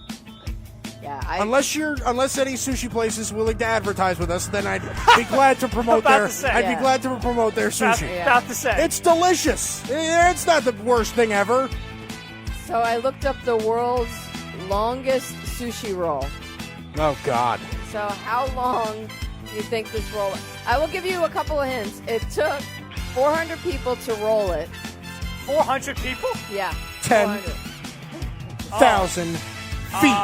Yeah, unless any sushi place is willing to advertise with us, then I'd be glad to promote their sushi. About to say. It's delicious. It's not the worst thing ever. So I looked up the world's longest sushi roll. Oh, God. So how long do you think this roll? I will give you a couple of hints. It took 400 people to roll it. 400 people? Yeah. 10,000 feet.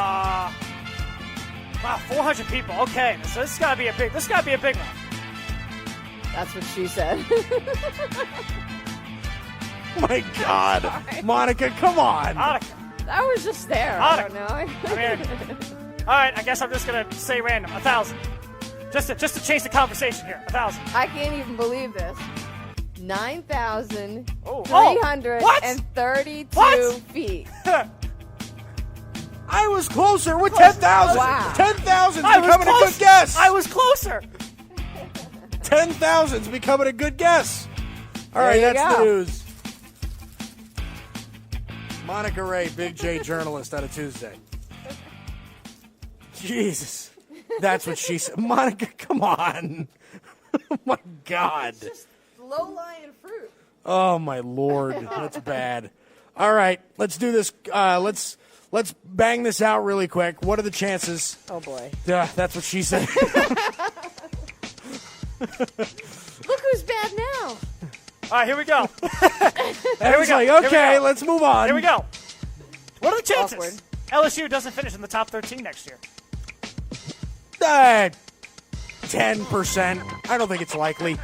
Wow, 400 people. Okay, so this got to be a big one. That's what she said. My God. Sorry. Monica, come on. Monica. I was just there. Monica. I don't know. All right, I guess I'm just going to say random. 1,000. Just to change the conversation here. 1,000. I can't even believe this. 9,332 feet. I was closer with 10,000. Wow. 10,000's becoming a good guess. I was closer. 10,000's becoming a good guess. All right, that's the news. Monica Ray, Big J journalist out of Tuesday. Jesus. That's what she said. Monica, come on. Oh, my God. It's just low-lying fruit. Oh, my Lord. That's bad. All right, let's do this. Let's bang this out really quick. What are the chances? Oh, boy. Yeah, that's what she said. Look who's bad now. All right, here we go. Okay, let's move on. Here we go. What are the chances Awkward. LSU doesn't finish in the top 13 next year? 10%. I don't think it's likely.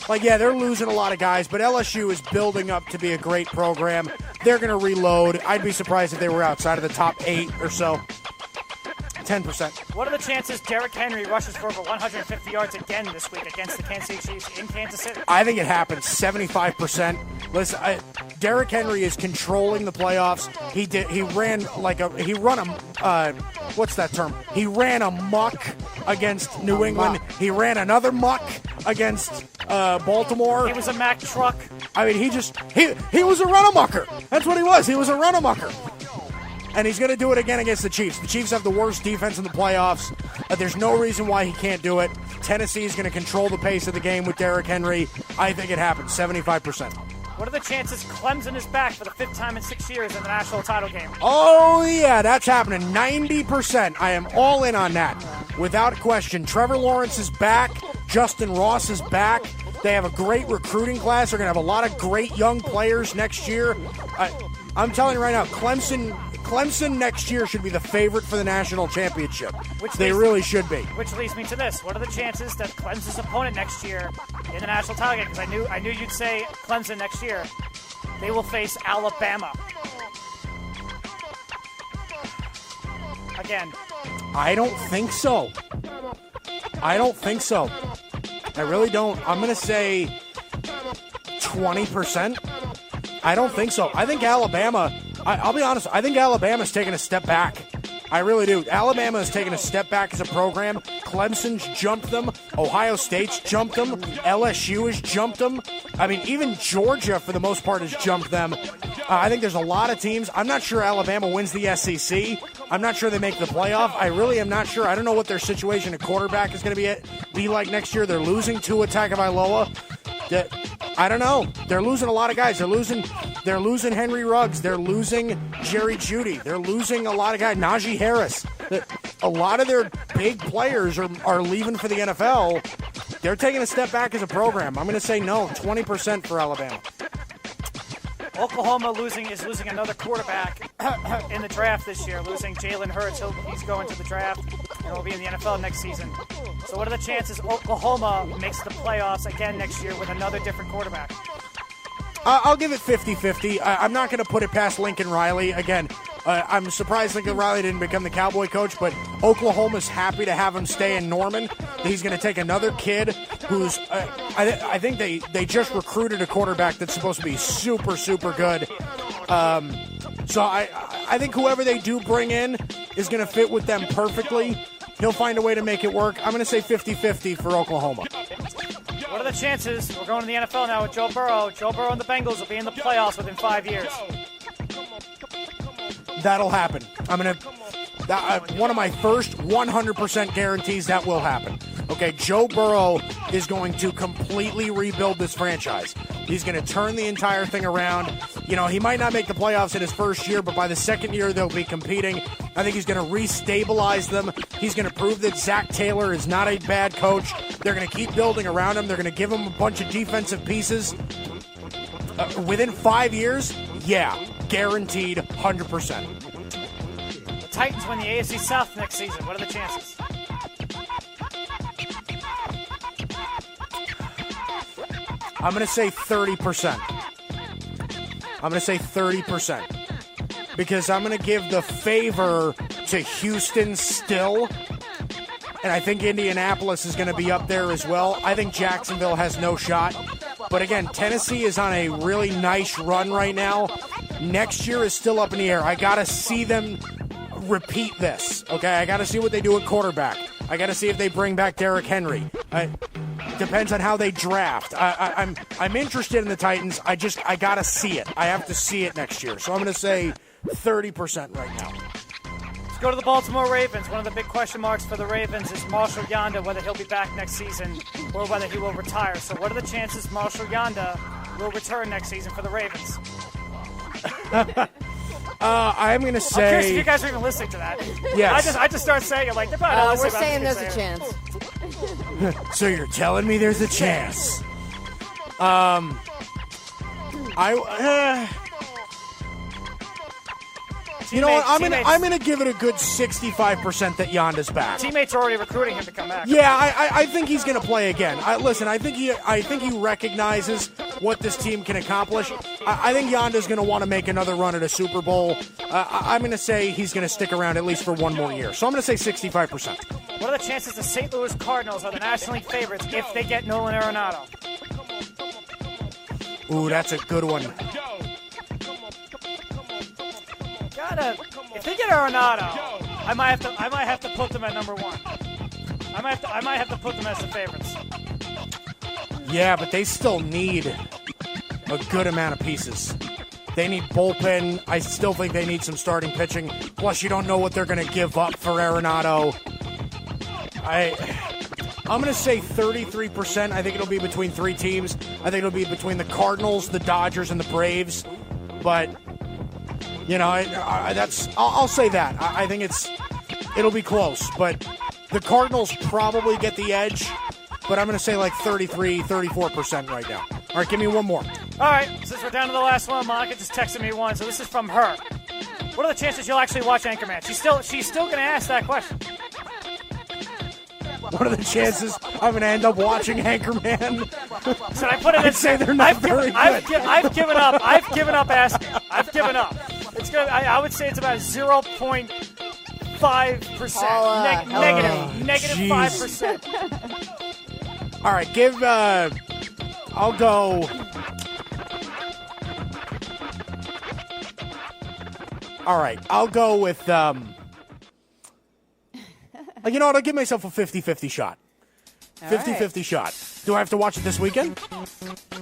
They're losing a lot of guys, but LSU is building up to be a great program. They're going to reload. I'd be surprised if they were outside of the top 8 or so. 10%. What are the chances Derrick Henry rushes for over 150 yards again this week against the Kansas City Chiefs in Kansas City? I think it happens. 75%. Listen, Derrick Henry is controlling the playoffs. He ran a muck against New England. He ran another muck against Baltimore. He was a Mack truck. I mean, he was a run-a-mucker. That's what he was. He was a run-a-mucker. And he's going to do it again against the Chiefs. The Chiefs have the worst defense in the playoffs. There's no reason why he can't do it. Tennessee is going to control the pace of the game with Derrick Henry. I think it happens, 75%. What are the chances Clemson is back for the 5th time in 6 years in the national title game? Oh, yeah, that's happening. 90%. I am all in on that. Without question. Trevor Lawrence is back. Justin Ross is back. They have a great recruiting class. They're going to have a lot of great young players next year. I'm telling you right now, Clemson next year should be the favorite for the national championship. They really should be. Which leads me to this. What are the chances that Clemson's opponent next year in the national title game? Because I knew you'd say Clemson next year. They will face Alabama. Again. I don't think so. I really don't. I'm going to say 20%. I don't think so. I think Alabama, I'll be honest, I think Alabama's taking a step back. I really do. Alabama has taken a step back as a program. Clemson's jumped them. Ohio State's jumped them. LSU has jumped them. I mean, even Georgia, for the most part, has jumped them. I think there's a lot of teams. I'm not sure Alabama wins the SEC. I'm not sure they make the playoff. I really am not sure. I don't know what their situation at quarterback is going to be like next year. They're losing Tua Tagovailoa. I don't know. They're losing a lot of guys. They're losing Henry Ruggs. They're losing Jerry Jeudy. They're losing a lot of guys. Najee Harris. A lot of their big players are leaving for the NFL. They're taking a step back as a program. I'm going to say no, 20% for Alabama. Oklahoma is losing another quarterback in the draft this year, losing Jalen Hurts. He's going to the draft, and he'll be in the NFL next season. So what are the chances Oklahoma makes the playoffs again next year with another different quarterback? I'll give it 50-50. I'm not going to put it past Lincoln Riley. Again, I'm surprised Lincoln Riley didn't become the Cowboy coach, but Oklahoma's happy to have him stay in Norman. He's going to take another kid who's I think they just recruited a quarterback that's supposed to be super, super good. So I think whoever they do bring in is going to fit with them perfectly. He'll find a way to make it work. I'm going to say 50-50 for Oklahoma. What are the chances? We're going to the NFL now with Joe Burrow. Joe Burrow and the Bengals will be in the playoffs within 5 years. That'll happen. One of my first 100% guarantees that will happen. Okay, Joe Burrow is going to completely rebuild this franchise. He's going to turn the entire thing around. You know, he might not make the playoffs in his first year, but by the second year they'll be competing. I think he's going to restabilize them. He's going to prove that Zach Taylor is not a bad coach. They're going to keep building around him. They're going to give him a bunch of defensive pieces. Within 5 years, yeah, guaranteed 100%. The Titans win the AFC South next season. What are the chances? I'm going to say 30%. I'm going to say 30%. Because I'm going to give the favor to Houston still. And I think Indianapolis is going to be up there as well. I think Jacksonville has no shot. But again, Tennessee is on a really nice run right now. Next year is still up in the air. I got to see them repeat this. Okay, I got to see what they do at quarterback. I got to see if they bring back Derrick Henry. Depends on how they draft. I'm interested in the Titans. I got to see it. I have to see it next year. So I'm going to say 30% right now. Let's go to the Baltimore Ravens. One of the big question marks for the Ravens is Marshall Yanda, whether he'll be back next season or whether he will retire. So what are the chances Marshall Yanda will return next season for the Ravens? I'm going to say... I'm curious if you guys are even listeing to that. Yes. I just start saying it like, they're probably not listening. We're saying there's a chance. So you're telling me there's a chance. You know what? I'm gonna give it a good 65% that Yanda's back. Teammates are already recruiting him to come back. Yeah, I think he's gonna play again. Listen, I think he recognizes what this team can accomplish. I think Yanda's gonna want to make another run at a Super Bowl. I'm gonna say he's gonna stick around at least for one more year. So I'm gonna say 65%. What are the chances the St. Louis Cardinals are the National League favorites if they get Nolan Arenado? Ooh, that's a good one. If they get Arenado, I might have to put them at number one. I might have to put them as the favorites. Yeah, but they still need a good amount of pieces. They need bullpen. I still think they need some starting pitching. Plus, you don't know what they're going to give up for Arenado. I'm going to say 33%. I think it'll be between three teams. I think it'll be between the Cardinals, the Dodgers, and the Braves. But, you know, I'll say that. I think it'll be close. But the Cardinals probably get the edge. But I'm going to say like 33, 34% right now. All right, give me one more. All right, since we're down to the last one, Monica just texted me one, so this is from her. What are the chances you'll actually watch Anchorman? She's still going to ask that question. What are the chances I'm going to end up watching Anchorman? Should I put it? I'd say they're not very good. I've given up. I've given up asking. I've given up. It's good. I would say it's about 0.5%. Negative 5%. All right, I'll go. All right, I'll go with. You know what? I'll give myself a 50-50 shot. 50-50 shot. Do I have to watch it this weekend?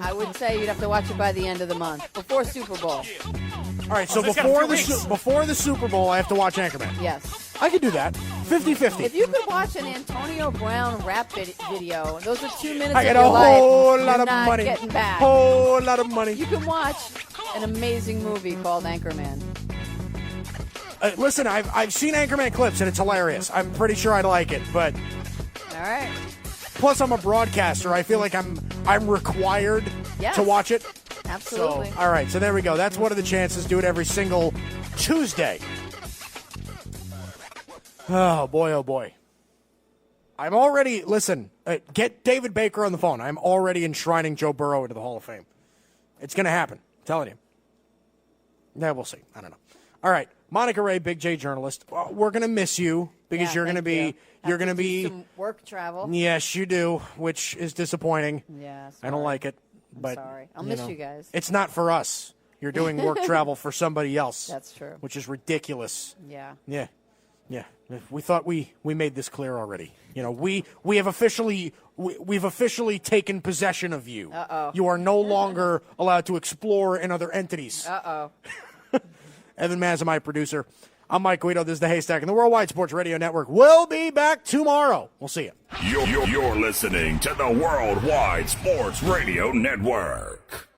I would say you'd have to watch it by the end of the month, before Super Bowl. All right, so before the Super Bowl, I have to watch Anchorman. Yes. I could do that. 50-50. If you could watch an Antonio Brown rap video, those are 2 minutes I of get your life. a whole You're lot of not money. Getting back. Whole lot of money. You can watch an amazing movie called Anchorman. Listen, I've seen Anchorman clips, and it's hilarious. I'm pretty sure I'd like it, but... All right. Plus, I'm a broadcaster. I feel like I'm required to watch it. Absolutely. So, all right, so there we go. That's one of the chances. Do it every single Tuesday. Oh, boy, oh, boy. I'm already... Listen, get David Baker on the phone. I'm already enshrining Joe Burrow into the Hall of Fame. It's going to happen. I'm telling you. Yeah, we'll see. I don't know. All right. Monica Ray, Big J journalist. We're going to miss you because you're going to be you're going to be some work travel. Yes, you do, which is disappointing. Yeah, I don't like it. But sorry. I'll miss you guys. It's not for us. You're doing work travel for somebody else. That's true. Which is ridiculous. Yeah. Yeah. Yeah. We thought we made this clear already. We have officially we've officially taken possession of you. Uh-oh. You are no longer allowed to explore in other entities. Uh-oh. Evan Mazza, my producer. I'm Mike Guido. This is the Haystack, and the Worldwide Sports Radio Network will be back tomorrow. We'll see you. You're listening to the Worldwide Sports Radio Network.